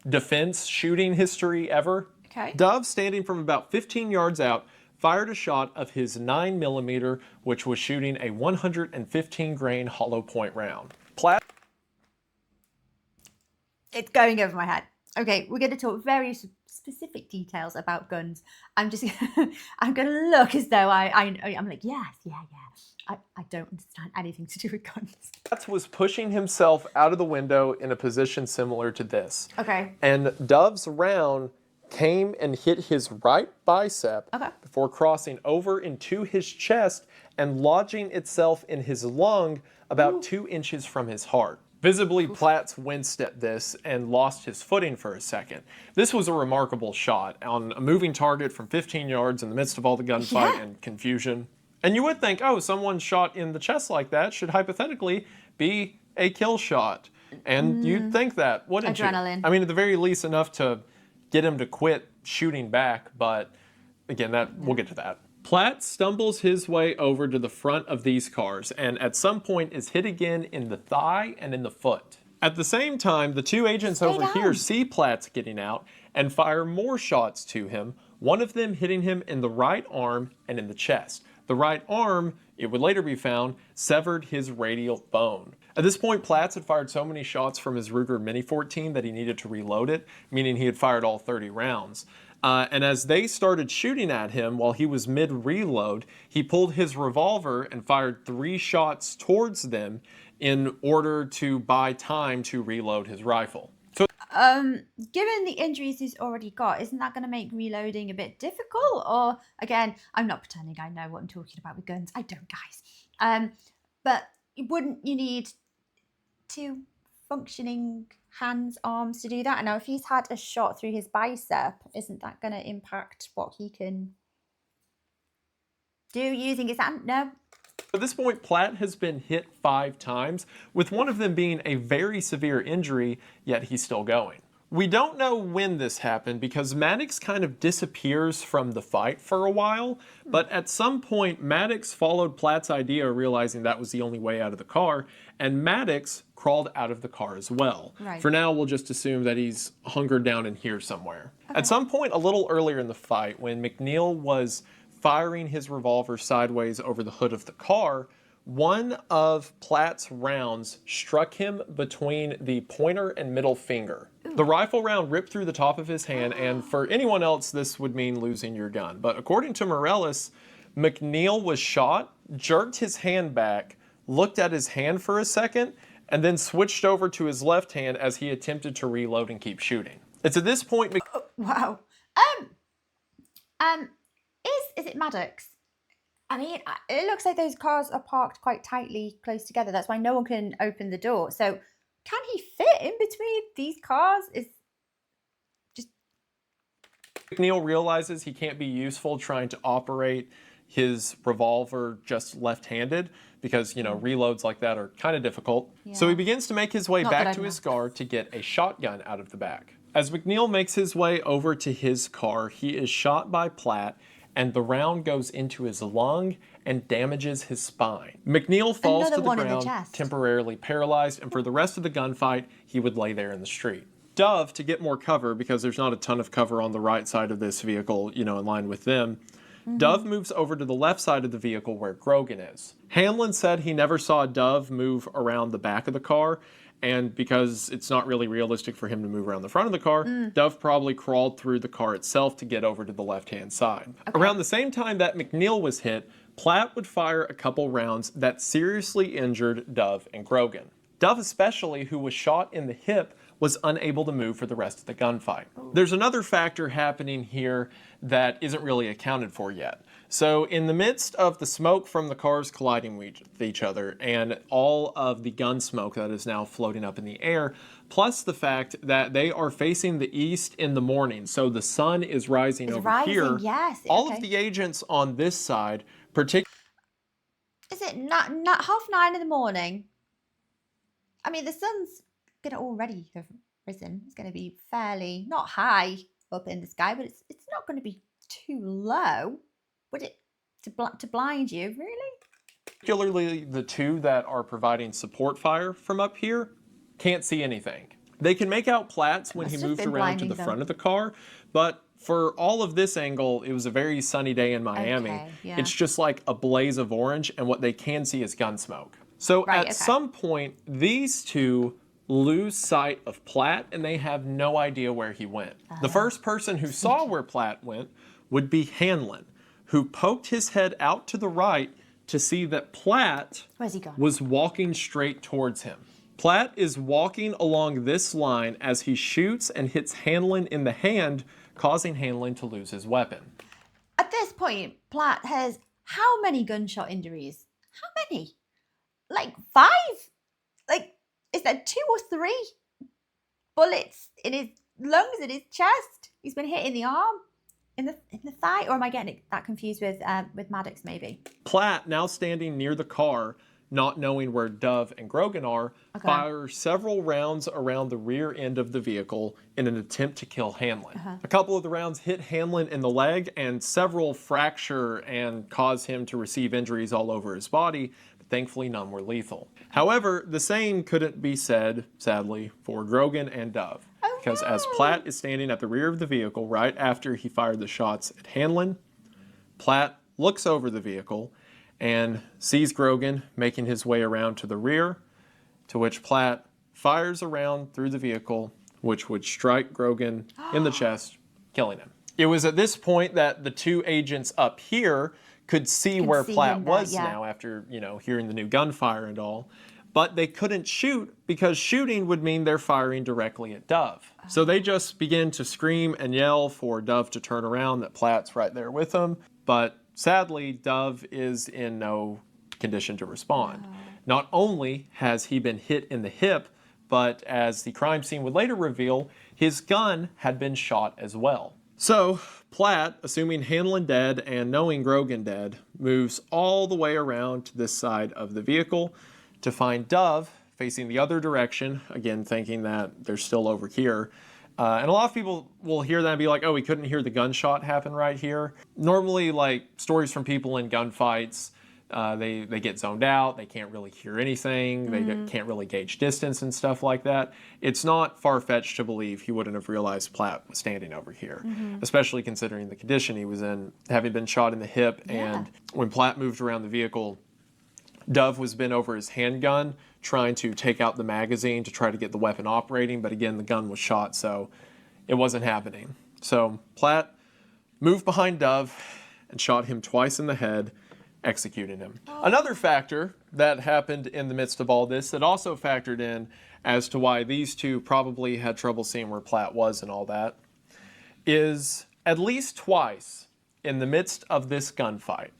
Speaker 2: defense shooting history ever. Dove, standing from about 15 yards out, fired a shot of his 9mm, which was shooting a 115 grain hollow point round.
Speaker 1: It's going over my head. Okay, we're going to talk very specific details about guns. I'm just, I'm going to look as though I'm like, yes, yeah. I don't understand anything to do with guns.
Speaker 2: Platts was pushing himself out of the window in a position similar to this. And Dove's round came and hit his right bicep before crossing over into his chest and lodging itself in his lung about 2 inches from his heart. Visibly, Platts winced at this and lost his footing for a second. This was a remarkable shot on a moving target from 15 yards in the midst of all the gunfight and confusion. And you would think, oh, someone shot in the chest like that should hypothetically be a kill shot. And you'd think that, wouldn't you? I mean, at the very least, enough to get him to quit shooting back, but again, we'll get to that. Platts stumbles his way over to the front of these cars and at some point is hit again in the thigh and in the foot. At the same time, the two agents over here see Platts getting out and fire more shots to him, one of them hitting him in the right arm and in the chest. The right arm, it would later be found, severed his radial bone. At this point, Platts had fired so many shots from his Ruger Mini 14 that he needed to reload it, meaning he had fired all 30 rounds. And as they started shooting at him while he was mid-reload, he pulled his revolver and fired 3 shots towards them in order to buy time to reload his rifle. So,
Speaker 1: given the injuries he's already got, isn't that going to make reloading a bit difficult? Or, again, I'm not pretending I know what I'm talking about with guns. I don't, guys. But wouldn't you need 2 functioning hands, arms to do that? And now if he's had a shot through his bicep, isn't that going to impact what he can do using his hand? No.
Speaker 2: At this point, Platt has been hit 5 times, with one of them being a very severe injury, yet he's still going. We don't know when this happened because Maddox kind of disappears from the fight for a while, but at some point Maddox followed Platt's idea, realizing that was the only way out of the car, and Maddox crawled out of the car as well. For now, we'll just assume that he's hunkered down in here somewhere. At some point a little earlier in the fight, when McNeil was firing his revolver sideways over the hood of the car, one of Platt's rounds struck him between the pointer and middle finger. The rifle round ripped through the top of his hand, and for anyone else, this would mean losing your gun. But according to Morales, McNeil was shot, jerked his hand back, looked at his hand for a second, and then switched over to his left hand as he attempted to reload and keep shooting. It's at this point...
Speaker 1: Wow. Is it Maddox? I mean, it looks like those cars are parked quite tightly close together. That's why no one can open the door. So can he fit in between these cars?
Speaker 2: McNeil realizes he can't be useful trying to operate his revolver just left-handed because, reloads like that are kind of difficult. So he begins to make his way back to his car to get a shotgun out of the back. As McNeil makes his way over to his car, he is shot by Platt, and the round goes into his lung and damages his spine. McNeil falls to the ground, temporarily paralyzed, and for the rest of the gunfight, he would lay there in the street. Dove, to get more cover, because there's not a ton of cover on the right side of this vehicle, in line with them, Dove moves over to the left side of the vehicle where Grogan is. Hanlon said he never saw Dove move around the back of the car, And because it's not really realistic for him to move around the front of the car, Dove probably crawled through the car itself to get over to the left-hand side. Okay. Around the same time that McNeil was hit, Platt would fire a couple rounds that seriously injured Dove and Grogan. Dove especially, who was shot in the hip, was unable to move for the rest of the gunfight. There's another factor happening here that isn't really accounted for yet. So in the midst of the smoke from the cars colliding with each other and all of the gun smoke that is now floating up in the air, plus the fact that they are facing the east in the morning, so the sun is rising here.
Speaker 1: Yes.
Speaker 2: All of the agents on this side, particularly...
Speaker 1: Is it not 9:30 in the morning? I mean, the sun's going to already have risen. It's going to be fairly, not high up in the sky, but it's not going to be too low. Would it, to blind you, really?
Speaker 2: Particularly the two that are providing support fire from up here can't see anything. They can make out Platt's when he moved around to the front of the car, but for all of this angle, it was a very sunny day in Miami.
Speaker 1: Okay, yeah.
Speaker 2: It's just like a blaze of orange, and what they can see is gun smoke. So at some point, these two lose sight of Platt, and they have no idea where he went. The first person who saw where Platt went would be Hanlon, who poked his head out to the right to see that Platt was walking straight towards him. Platt is walking along this line as he shoots and hits Hanlon in the hand, causing Hanlon to lose his weapon.
Speaker 1: At this point, Platt has how many gunshot injuries? How many? Like 5? Like, is there 2 or 3 bullets in his lungs, in his chest? He's been hit in the arm. In the thigh, or am I getting that confused with Maddox maybe?
Speaker 2: Platt, now standing near the car, not knowing where Dove and Grogan are, fires several rounds around the rear end of the vehicle in an attempt to kill Hanlon. A couple of the rounds hit Hanlon in the leg, and several fracture and cause him to receive injuries all over his body, but thankfully none were lethal. However, the same couldn't be said, sadly, for Grogan and Dove. Because as Platt is standing at the rear of the vehicle right after he fired the shots at Hanlon, Platt looks over the vehicle and sees Grogan making his way around to the rear, to which Platt fires a round through the vehicle, which would strike Grogan in the chest, killing him. It was at this point that the two agents up here could see where Platt was now after, hearing the new gunfire and all. But they couldn't shoot because shooting would mean they're firing directly at Dove. So they just begin to scream and yell for Dove to turn around, that Platt's right there with them. But sadly, Dove is in no condition to respond. Not only has he been hit in the hip, but as the crime scene would later reveal, his gun had been shot as well. So Platt, assuming Hanlon dead and knowing Grogan dead, moves all the way around to this side of the vehicle to find Dove facing the other direction, again thinking that they're still over here. And a lot of people will hear that and be like, oh, we couldn't hear the gunshot happen right here. Normally, like, stories from people in gunfights, they get zoned out, they can't really hear anything, they can't really gauge distance and stuff like that. It's not far-fetched to believe he wouldn't have realized Platt was standing over here, especially considering the condition he was in, having been shot in the hip. And when Platt moved around the vehicle, Dove was bent over his handgun, trying to take out the magazine to try to get the weapon operating, but again, the gun was shot, so it wasn't happening. So Platt moved behind Dove and shot him twice in the head, executing him. Another factor that happened in the midst of all this that also factored in as to why these two probably had trouble seeing where Platt was and all that is at least twice in the midst of this gunfight,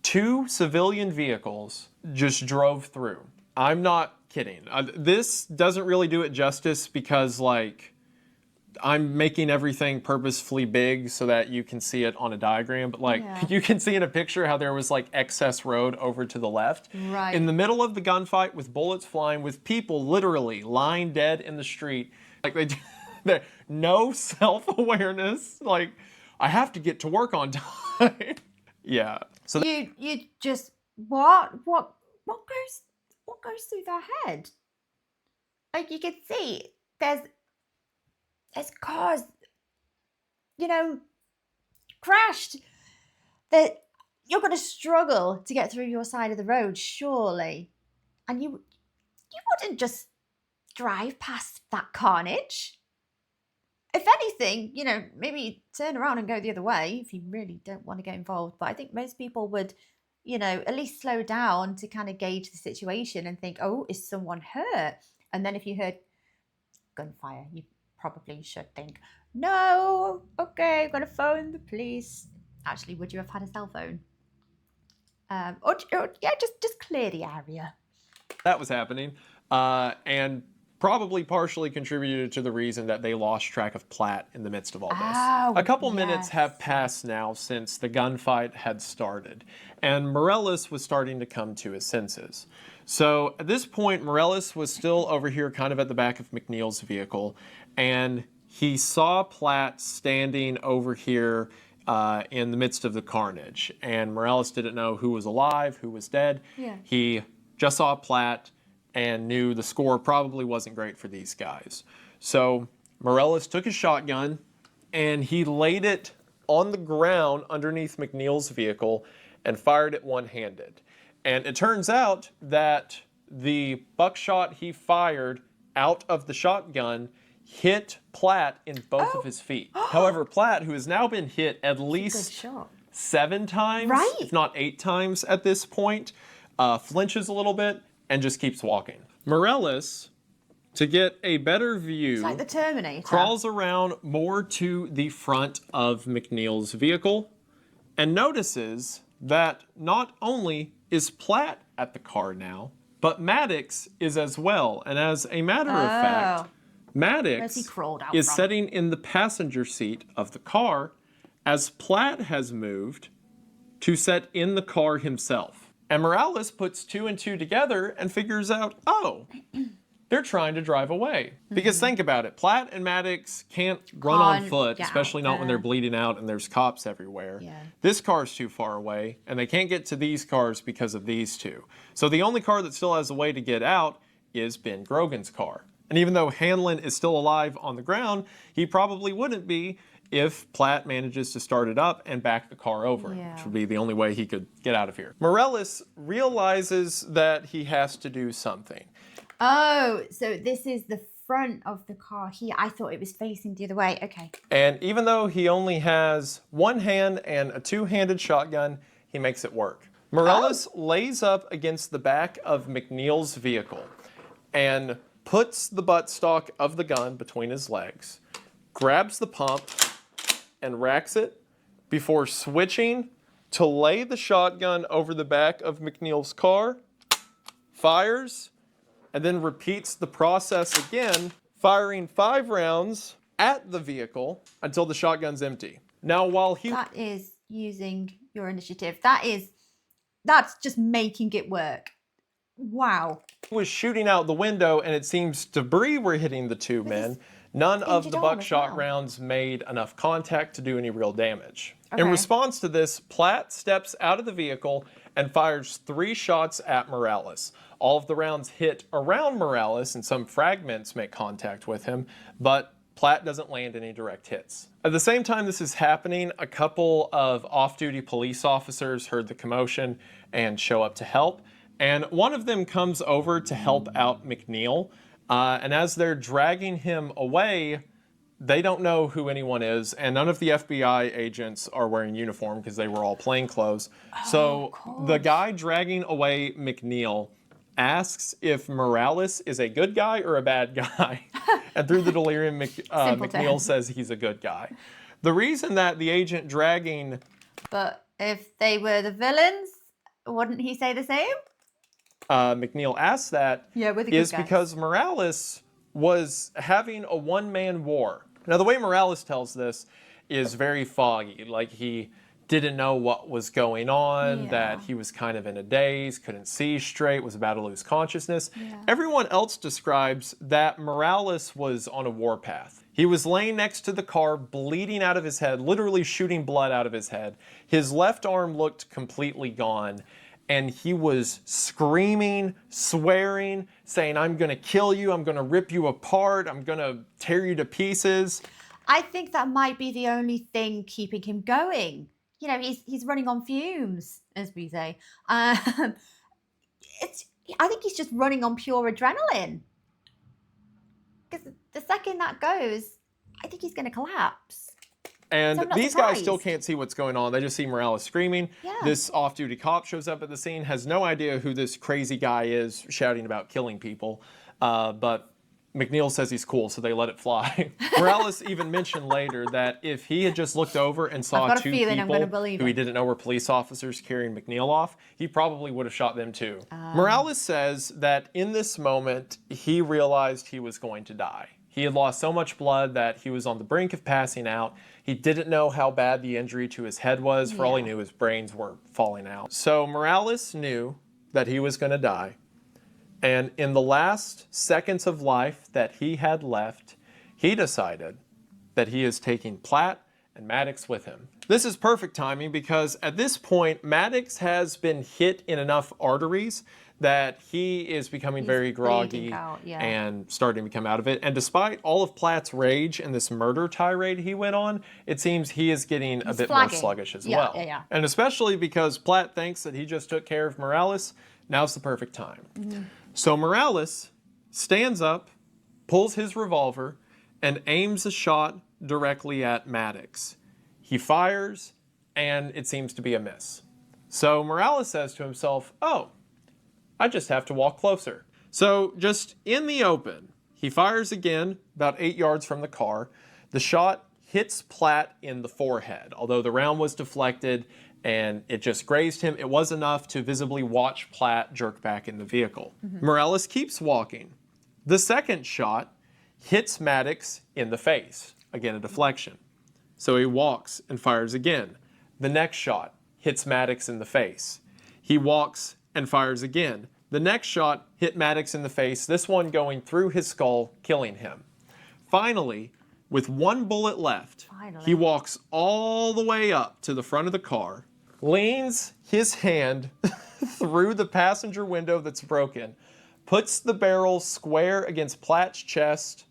Speaker 2: 2 civilian vehicles just drove through. I'm not kidding. This doesn't really do it justice because, like, I'm making everything purposefully big so that you can see it on a diagram, but like you can see in a picture how there was like excess road over to the left.
Speaker 1: Right.
Speaker 2: In the middle of the gunfight with bullets flying, with people literally lying dead in the street. Like they no self-awareness. Like, I have to get to work on time. Yeah. So
Speaker 1: you just what goes through their head? Like, you can see there's cars, crashed. That you're going to struggle to get through your side of the road, surely, and you wouldn't just drive past that carnage. If anything, you know, maybe turn around and go the other way if you really don't want to get involved. But I think most people would, you know, at least slow down to kind of gauge the situation and think, oh, is someone hurt? And then if you heard gunfire, you probably should think, no, okay, I'm going to phone the police. Actually, would you have had a cell phone? Or yeah, just clear the area.
Speaker 2: That was happening. And probably partially contributed to the reason that they lost track of Platt in the midst of all this.
Speaker 1: Oh,
Speaker 2: a couple minutes have passed now since the gunfight had started, and Morales was starting to come to his senses. So at this point, Morales was still over here kind of at the back of McNeil's vehicle, and he saw Platt standing over here in the midst of the carnage. And Morales didn't know who was alive, who was dead.
Speaker 1: Yeah.
Speaker 2: He just saw Platt and knew the score probably wasn't great for these guys. So Morales took his shotgun and he laid it on the ground underneath McNeil's vehicle and fired it one-handed. And it turns out that the buckshot he fired out of the shotgun hit Platt in both of his feet. However, Platt, who has now been hit at least 7 times, if not 8 times at this point, flinches a little bit and just keeps walking. Morales, to get a better view,
Speaker 1: it's like the Terminator,
Speaker 2: crawls around more to the front of McNeil's vehicle and notices that not only is Platt at the car now, but Maddox is as well. And as a matter of fact, Maddox is sitting in the passenger seat of the car as Platt has moved to sit in the car himself. And Morales puts 2 and 2 together and figures out, oh, they're trying to drive away. Because think about it, Platt and Maddox can't run on foot, especially not when they're bleeding out and there's cops everywhere. This car's too far away, and they can't get to these cars because of these two. So the only car that still has a way to get out is Ben Grogan's car. And even though Hanlon is still alive on the ground, he probably wouldn't be if Platt manages to start it up and back the car over, which would be the only way he could get out of here. Morales realizes that he has to do something.
Speaker 1: Oh, so this is the front of the car here. I thought it was facing the other way. Okay.
Speaker 2: And even though he only has one hand and a 2-handed shotgun, he makes it work. Morales lays up against the back of McNeil's vehicle and puts the buttstock of the gun between his legs, grabs the pump, and racks it before switching to lay the shotgun over the back of McNeil's car, fires, and then repeats the process again, firing 5 rounds at the vehicle until the shotgun's empty. Now, while he...
Speaker 1: That is using your initiative. That's just making it work. Wow.
Speaker 2: He was shooting out the window, and it seems debris were hitting the 2 men. None of the buckshot rounds made enough contact to do any real damage. In response to this, Platt steps out of the vehicle and fires 3 shots at Morales. All of the rounds hit around Morales, and some fragments make contact with him, but Platt doesn't land any direct hits. At the same time this is happening, a couple of off-duty police officers heard the commotion and show up to help, and one of them comes over to help out McNeil. And as they're dragging him away, they don't know who anyone is, and none of the FBI agents are wearing uniform because they were all plainclothes. So the guy dragging away McNeil asks if Morales is a good guy or a bad guy. And through the delirium, McNeil says he's a good guy. The reason that the agent dragging...
Speaker 1: But if they were the villains, wouldn't he say the same?
Speaker 2: McNeil asks that is because Morales was having a one-man war. Now, the way Morales tells this is very foggy. Like, he didn't know what was going on, that he was kind of in a daze, couldn't see straight, was about to lose consciousness. Everyone else describes that Morales was on a warpath. He was laying next to the car, bleeding out of his head, literally shooting blood out of his head. His left arm looked completely gone. And he was screaming, swearing, saying, I'm going to kill you, I'm going to rip you apart, I'm going to tear you to pieces.
Speaker 1: I think that might be the only thing keeping him going. You know, he's running on fumes, as we say. I think he's just running on pure adrenaline. Because the second that goes, I think he's going to collapse.
Speaker 2: And these guys still can't see what's going on. They just see Morales screaming. Yeah. This off-duty cop shows up at the scene, has no idea who this crazy guy is shouting about killing people. But McNeil says he's cool, so they let it fly. Morales even mentioned later that if he had just looked over and saw two people who he didn't know were police officers carrying McNeil off, he probably would have shot them too. Morales says that in this moment, he realized he was going to die. He had lost so much blood that he was on the brink of passing out. He didn't know how bad the injury to his head was. For all he knew, his brains were falling out. So Morales knew that he was going to die. And in the last seconds of life that he had left, he decided that he is taking Platt and Maddox with him. This is perfect timing because at this point, Maddox has been hit in enough arteries that he is becoming very groggy and starting to come out of it. And despite all of Platt's rage and this murder tirade he went on, it seems he is getting a bit more sluggish as well. And especially because Platt thinks that he just took care of Morales, now's the perfect time. So Morales stands up, pulls his revolver, and aims a shot directly at Maddox. He fires, and it seems to be a miss. So Morales says to himself, oh, I just have to walk closer. So just in the open, he fires again, about 8 yards from the car. The shot hits Platt in the forehead, although the round was deflected and it just grazed him. It was enough to visibly watch Platt jerk back in the vehicle. Morales keeps walking. The second shot hits Maddox in the face. Again, a deflection. So he walks and fires again. The next shot hits Maddox in the face. He walks and fires again. The next shot hit Maddox in the face, this one going through his skull, killing him. Finally, with one bullet left, he walks all the way up to the front of the car, leans his hand through the passenger window that's broken, puts the barrel square against Platt's chest,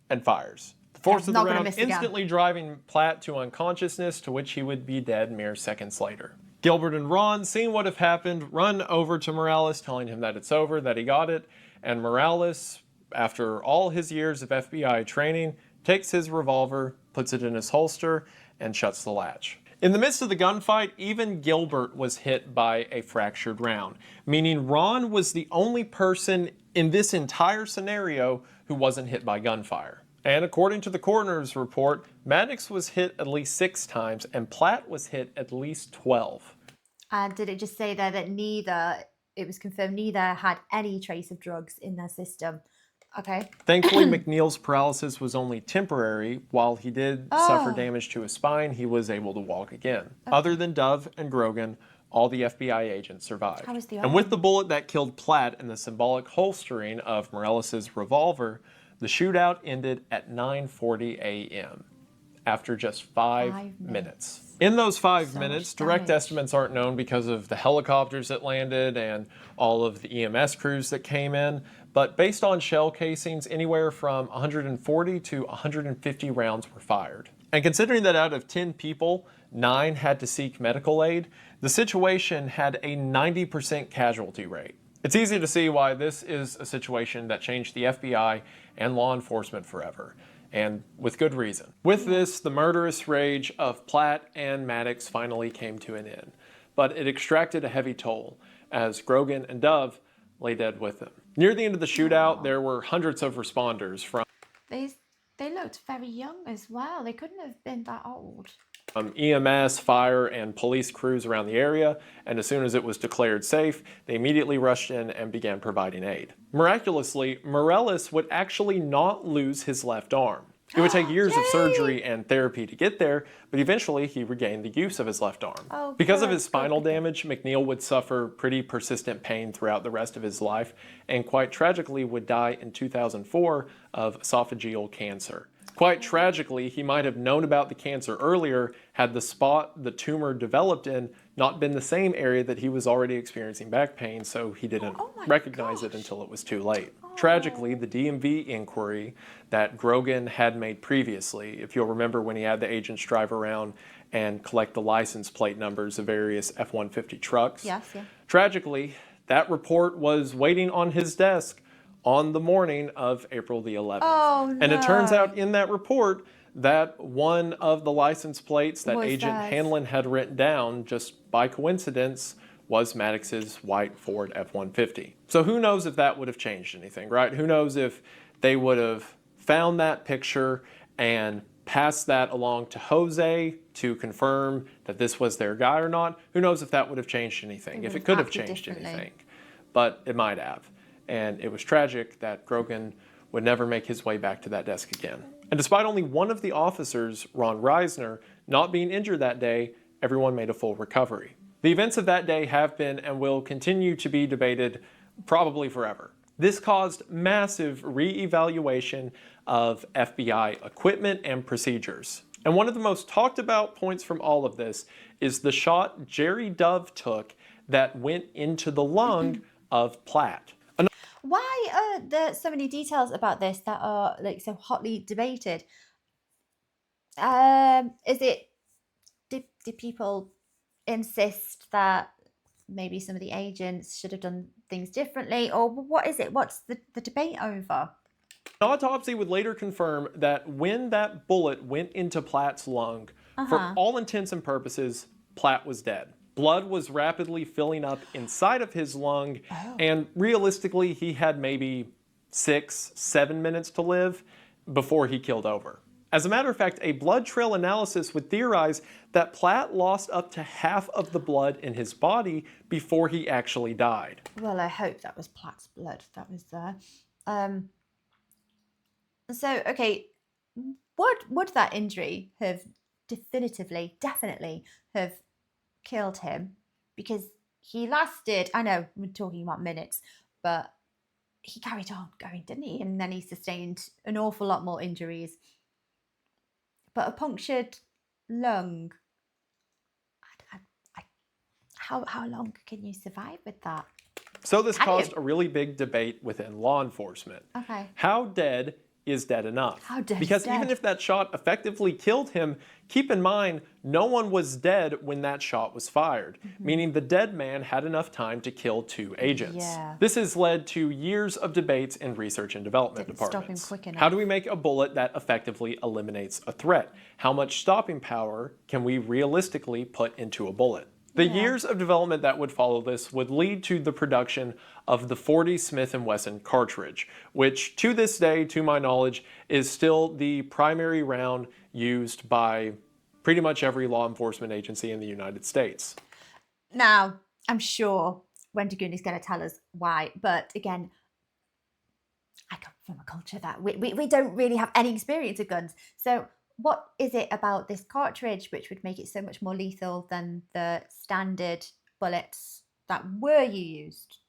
Speaker 2: and fires. The force of the round instantly driving Platt to unconsciousness, to which he would be dead mere seconds later. Gilbert and Ron, seeing what had happened, run over to Morales, telling him that it's over, that he got it, and Morales, after all his years of FBI training, takes his revolver, puts it in his holster, and shuts the latch. In the midst of the gunfight, even Gilbert was hit by a fractured round, meaning Ron was the only person in this entire scenario who wasn't hit by gunfire. And according to the coroner's report, Maddox was hit at least 6 times and Platt was hit at least 12.
Speaker 1: And did it just say there that it was confirmed neither had any trace of drugs in their system? Okay.
Speaker 2: Thankfully, McNeil's paralysis was only temporary. While he did suffer damage to his spine, he was able to walk again. Other than Dove and Grogan, all the FBI agents survived.
Speaker 1: How was the
Speaker 2: and with the bullet that killed Platt and the symbolic holstering of Morales' revolver, the shootout ended at 9:40 a.m. after just 5 minutes. In those 5 minutes, direct estimates aren't known because of the helicopters that landed and all of the EMS crews that came in, but based on shell casings, anywhere from 140 to 150 rounds were fired. And considering that out of 10 people, 9 had to seek medical aid, the situation had a 90% casualty rate. It's easy to see why this is a situation that changed the FBI and law enforcement forever, and with good reason. With this, the murderous rage of Platt and Maddox finally came to an end, but it extracted a heavy toll as Grogan and Dove lay dead with them. Near the end of the shootout, there were hundreds of responders from
Speaker 1: They looked very young as well. They couldn't have been that old.
Speaker 2: EMS, fire, and police crews around the area, and as soon as it was declared safe, they immediately rushed in and began providing aid. Miraculously, Morales would actually not lose his left arm. It would take years of surgery and therapy to get there, but eventually he regained the use of his left arm. Because of his spinal damage, McNeil would suffer pretty persistent pain throughout the rest of his life, and quite tragically would die in 2004 of esophageal cancer. Quite tragically, he might have known about the cancer earlier had the spot the tumor developed in not been the same area that he was already experiencing back pain, so he didn't recognize it until it was too late. Tragically, the DMV inquiry that Grogan had made previously, if you'll remember when he had the agents drive around and collect the license plate numbers of various F-150 trucks, tragically, that report was waiting on his desk on the morning of April the 11th.
Speaker 1: Oh, no.
Speaker 2: And it turns out in that report that one of the license plates that Agent Hanlon had written down, just by coincidence, was Maddox's white Ford F-150. So who knows if that would have changed anything, right? Who knows if they would have found that picture and passed that along to Jose to confirm that this was their guy or not. Who knows if that would have changed anything, if it could have changed anything. But it might have. And it was tragic that Grogan would never make his way back to that desk again. And despite only one of the officers, Ron Reisner, not being injured that day, everyone made a full recovery. The events of that day have been and will continue to be debated probably forever. This caused massive re-evaluation of FBI equipment and procedures. And one of the most talked about points from all of this is the shot Jerry Dove took that went into the lung of Platt.
Speaker 1: Why are there so many details about this that are like so hotly debated? Do people insist that maybe some of the agents should have done things differently, or what is it? What's the debate over?
Speaker 2: An autopsy would later confirm that when that bullet went into Platt's lung, for all intents and purposes, Platt was dead. Blood was rapidly filling up inside of his lung, and realistically, he had maybe 6-7 minutes to live before he killed over. As a matter of fact, a blood trail analysis would theorize that Platt lost up to half of the blood in his body before he actually died.
Speaker 1: Well, I hope that was Platt's blood that was there. So, okay, would that injury have definitely have killed him? Because he lasted, I know we're talking about minutes, but he carried on going, didn't he? And then he sustained an awful lot more injuries. But a punctured lung, how long can you survive with that?
Speaker 2: So this caused a really big debate within law enforcement.
Speaker 1: Okay.
Speaker 2: How dead is dead enough?
Speaker 1: How dead
Speaker 2: Because
Speaker 1: is dead?
Speaker 2: even if that shot effectively killed him, keep in mind, no one was dead when that shot was fired, meaning the dead man had enough time to kill 2 agents.
Speaker 1: Yeah.
Speaker 2: This has led to years of debates in research and development departments.
Speaker 1: Stop him quick enough.
Speaker 2: How do we make a bullet that effectively eliminates a threat? How much stopping power can we realistically put into a bullet? The years of development that would follow this would lead to the production of the .40 Smith & Wesson cartridge, which to this day, to my knowledge, is still the primary round used by pretty much every law enforcement agency in the United States.
Speaker 1: Now, I'm sure Wendigoon is going to tell us why, but again, I come from a culture that we don't really have any experience with guns. So what is it about this cartridge which would make it so much more lethal than the standard bullets that were used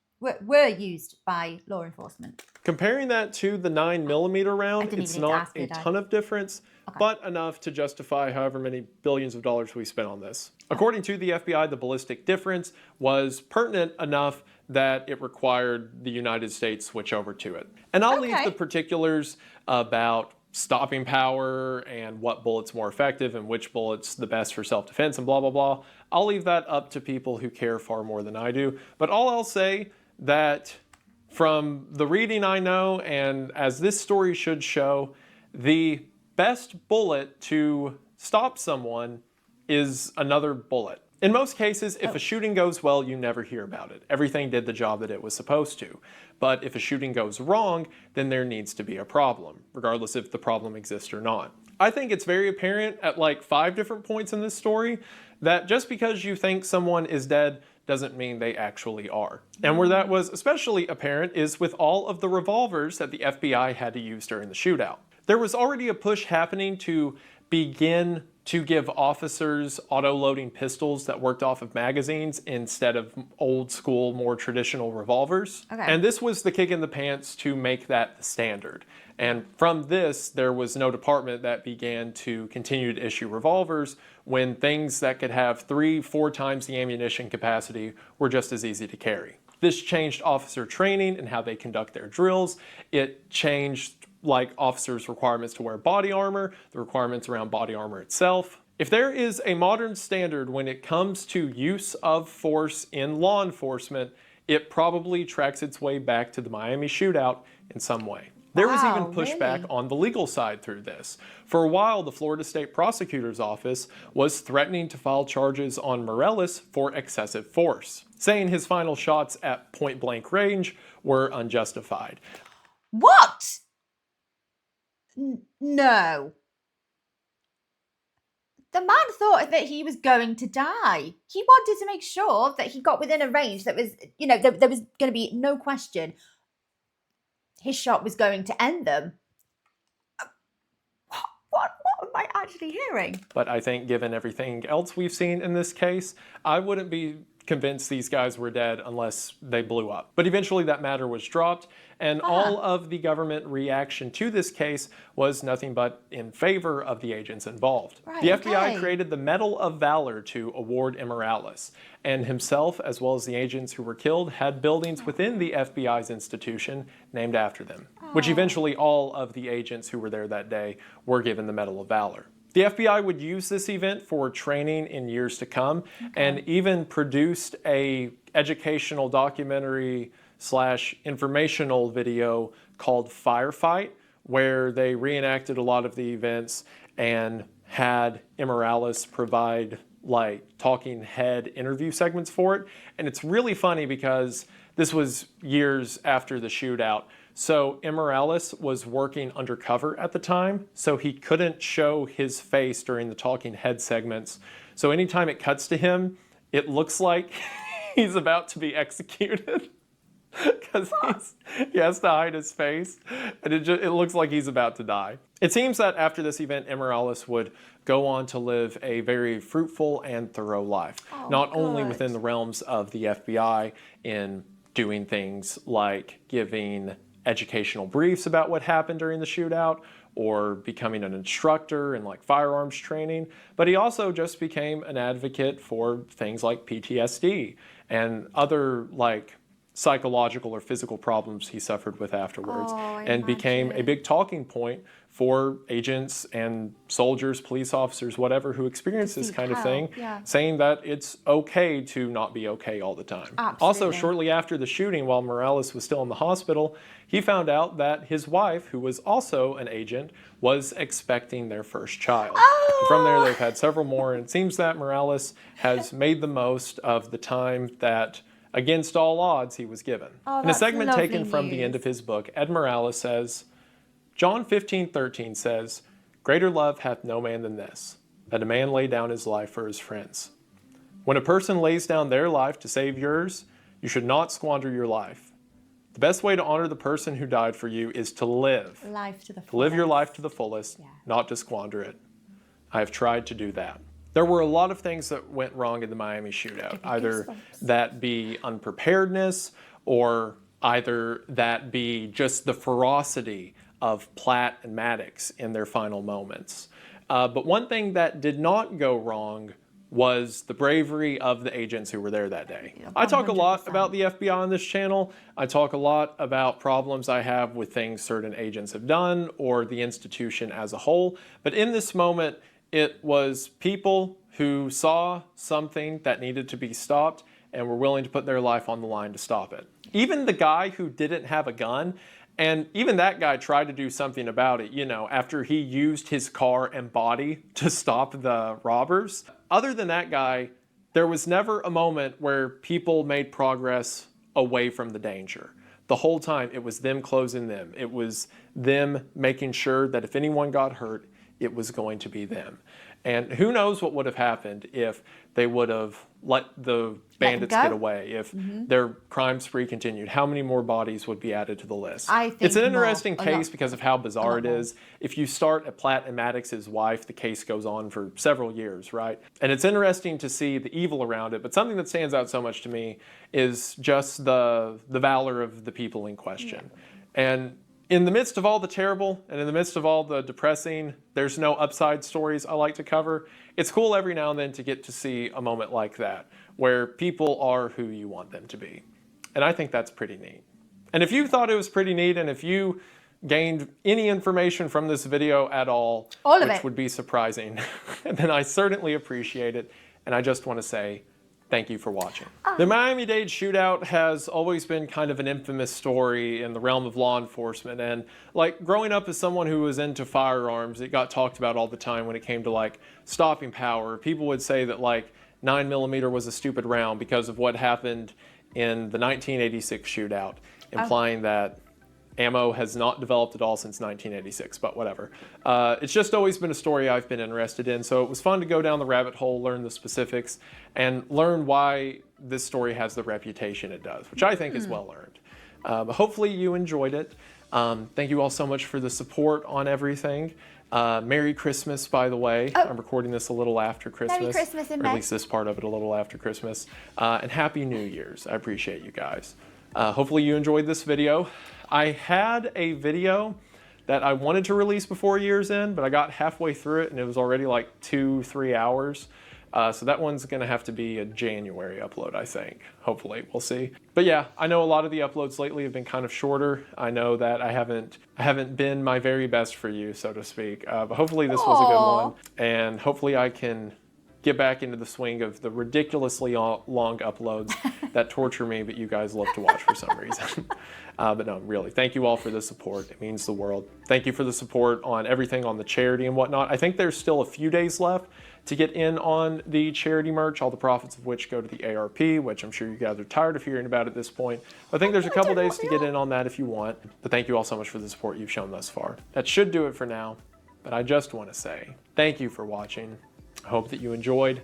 Speaker 1: by law enforcement?
Speaker 2: Comparing that to the 9mm round, it's not a ton of difference, but enough to justify however many billions of dollars we spent on this. According to the FBI, the ballistic difference was pertinent enough that it required the United States switch over to it. And I'll leave the particulars about stopping power and what bullet's more effective and which bullet's the best for self-defense and blah, blah, blah. I'll leave that up to people who care far more than I do. But all I'll say that from the reading I know, and as this story should show, the best bullet to stop someone is another bullet. In most cases, if a shooting goes well, you never hear about it. Everything did the job that it was supposed to. But if a shooting goes wrong, then there needs to be a problem, regardless if the problem exists or not. I think it's very apparent at like 5 different points in this story that just because you think someone is dead doesn't mean they actually are. And where that was especially apparent is with all of the revolvers that the FBI had to use during the shootout. There was already a push happening to begin to give officers auto-loading pistols that worked off of magazines instead of old school, more traditional revolvers. And this was the kick in the pants to make that the standard. And from this, there was no department that began to continue to issue revolvers when things that could have 3-4 times the ammunition capacity were just as easy to carry. This changed officer training and how they conduct their drills. It changed like officers' requirements to wear body armor, the requirements around body armor itself. If there is a modern standard when it comes to use of force in law enforcement, it probably tracks its way back to the Miami shootout in some way. There was even pushback on the legal side through this. For a while, the Florida State Prosecutor's Office was threatening to file charges on Morales for excessive force, saying his final shots at point-blank range were unjustified.
Speaker 1: What? No. The man thought that he was going to die. He wanted to make sure that he got within a range that was, you know, there was going to be no question his shot was going to end them. What am I actually hearing?
Speaker 2: But I think given everything else we've seen in this case, I wouldn't be convinced these guys were dead unless they blew up. But eventually that matter was dropped, and all of the government reaction to this case was nothing but in favor of the agents involved. The FBI created the Medal of Valor to award Morales, and himself, as well as the agents who were killed, had buildings within the FBI's institution named after them, which eventually all of the agents who were there that day were given the Medal of Valor. The FBI would use this event for training in years to come, and even produced a educational documentary / informational video called Firefight, where they reenacted a lot of the events and had Morales provide like talking head interview segments for it. And it's really funny because this was years after the shootout. So Morales was working undercover at the time, so he couldn't show his face during the talking head segments. So anytime it cuts to him, it looks like he's about to be executed because he has to hide his face, and it looks like he's about to die. It seems that after this event, Morales would go on to live a very fruitful and thorough life, not only within the realms of the FBI in doing things like giving educational briefs about what happened during the shootout or becoming an instructor in like firearms training, but he also just became an advocate for things like PTSD and other like psychological or physical problems he suffered with afterwards, and became a big talking point for agents and soldiers, police officers, whatever, who experience this kind of thing, saying that it's okay to not be okay all the time. Also, shortly after the shooting, while Morales was still in the hospital, he found out that his wife, who was also an agent, was expecting their first child. And from there, they've had several more, and it seems that Morales has made the most of the time that, against all odds, he was given. In a segment taken from the end of his book, Ed Morales says, John 15:13 says, "Greater love hath no man than this, that a man lay down his life for his friends." When a person lays down their life to save yours, you should not squander your life. The best way to honor the person who died for you is to live. To live your life to the fullest, not to squander it. I have tried to do that. There were a lot of things that went wrong in the Miami shootout, either that be unpreparedness or either that be just the ferocity of Platt and Maddox in their final moments. But one thing that did not go wrong was the bravery of the agents who were there that day. I talk a lot about the FBI on this channel. I talk a lot about problems I have with things certain agents have done or the institution as a whole. But in this moment, it was people who saw something that needed to be stopped and were willing to put their life on the line to stop it. Even the guy who didn't have a gun, and even that guy tried to do something about it, you know, after he used his car and body to stop the robbers. Other than that guy, there was never a moment where people made progress away from the danger. The whole time, it was them closing them. It was them making sure that if anyone got hurt, it was going to be them. And who knows what would have happened if they would have let the bandits get away, if their crime spree continued. How many more bodies would be added to the list? It's an interesting case because of how bizarre it is. If you start at Platt and Maddox's wife, the case goes on for several years, right? And it's interesting to see the evil around it, but something that stands out so much to me is just the valor of the people in question. And in the midst of all the terrible and in the midst of all the depressing, there's no upside stories I like to cover. It's cool every now and then to get to see a moment like that where people are who you want them to be. And I think that's pretty neat. And if you thought it was pretty neat and if you gained any information from this video at all, which would be surprising, then I certainly appreciate it. And I just want to say Thank you for watching. The Miami-Dade shootout has always been kind of an infamous story in the realm of law enforcement. And like growing up as someone who was into firearms, it got talked about all the time when it came to like stopping power. People would say that like 9mm was a stupid round because of what happened in the 1986 shootout, implying that ammo has not developed at all since 1986, but whatever. It's just always been a story I've been interested in, so it was fun to go down the rabbit hole, learn the specifics, and learn why this story has the reputation it does, which I think is well earned. But hopefully you enjoyed it. Thank you all so much for the support on everything. Merry Christmas, by the way. I'm recording this a little after Christmas.
Speaker 1: Merry Christmas in May.
Speaker 2: Or at least this part of it a little after Christmas. And Happy New Year's. I appreciate you guys. Hopefully you enjoyed this video. I had a video that I wanted to release before year's end, but I got halfway through it and it was already like 2-3 hours. So that one's gonna have to be a January upload, I think. Hopefully, we'll see. But yeah, I know a lot of the uploads lately have been kind of shorter. I know that I haven't been my very best for you, so to speak. But hopefully this was a good one. And hopefully I can get back into the swing of the ridiculously long uploads that torture me, but you guys love to watch for some reason. But no, really, thank you all for the support. It means the world. Thank you for the support on everything on the charity and whatnot. I think there's still a few days left to get in on the charity merch, all the profits of which go to the ARP, which I'm sure you guys are tired of hearing about at this point. I think there's a couple days to get in on that if you want. But thank you all so much for the support you've shown thus far. That should do it for now, but I just want to say thank you for watching. I hope that you enjoyed,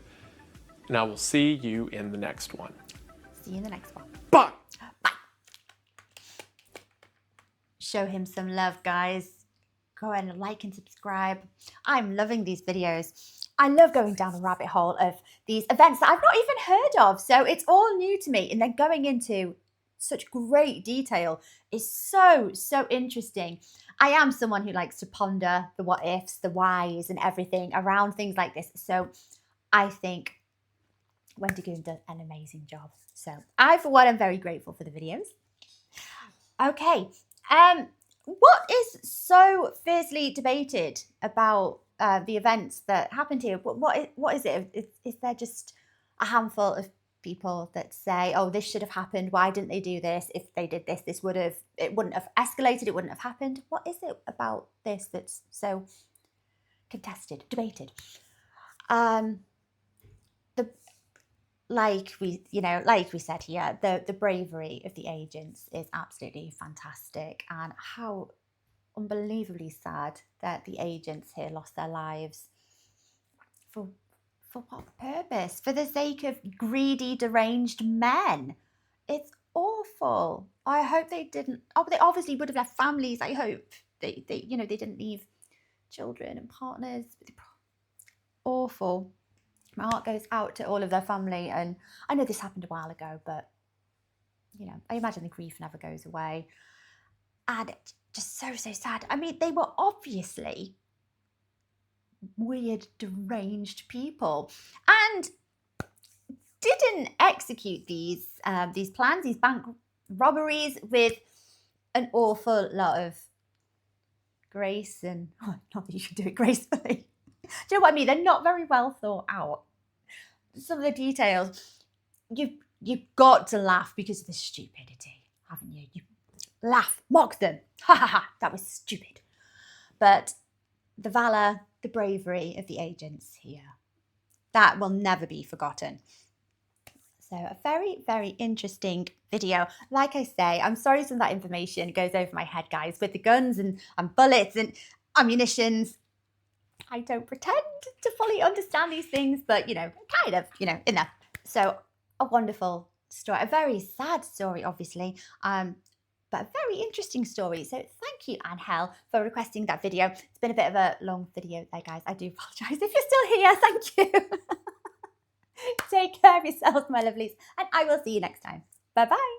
Speaker 2: and I will see you in the next one.
Speaker 1: See you in the next one.
Speaker 2: Bye!
Speaker 1: Bye! Show him some love, guys. Go ahead and like and subscribe. I'm loving these videos. I love going down the rabbit hole of these events that I've not even heard of, so it's all new to me, and then going into such great detail is so interesting. I am someone who likes to ponder the what ifs, the whys, and everything around things like this. So I think Wendigoon does an amazing job. So I, for one, am very grateful for the videos. Okay, what is so fiercely debated about the events that happened here? What is it? Is there just a handful of people that say, oh, this should have happened, why didn't they do this? If they did this, it wouldn't have escalated, it wouldn't have happened? What is it about this that's so contested, debated? Like we said here, the bravery of the agents is absolutely fantastic, and how unbelievably sad that the agents here lost their lives. For what purpose? For the sake of greedy, deranged men. It's awful. I hope they didn't. Oh, they obviously would have left families. I hope they didn't leave children and partners. Awful. My heart goes out to all of their family, and I know this happened a while ago, but I imagine the grief never goes away. And it's just so sad. I mean, they were obviously weird, deranged people, and didn't execute these plans, these bank robberies, with an awful lot of grace, and not that you should do it gracefully. Do you know what I mean? They're not very well thought out. Some of the details, you've got to laugh because of the stupidity, haven't you? You laugh, mock them. Ha ha ha, that was stupid. But the valor, the bravery of the agents here, that will never be forgotten. So a very interesting video. Like I say, I'm sorry some of that information goes over my head, guys, with the guns and bullets and ammunitions. I don't pretend to fully understand these things, but, kind of, in there. So a wonderful story, a very sad story, obviously, but a very interesting story. So thank you, Angel, for requesting that video. It's been a bit of a long video there, guys. I do apologise if you're still here. Thank you. Take care of yourselves, my lovelies, and I will see you next time. Bye-bye.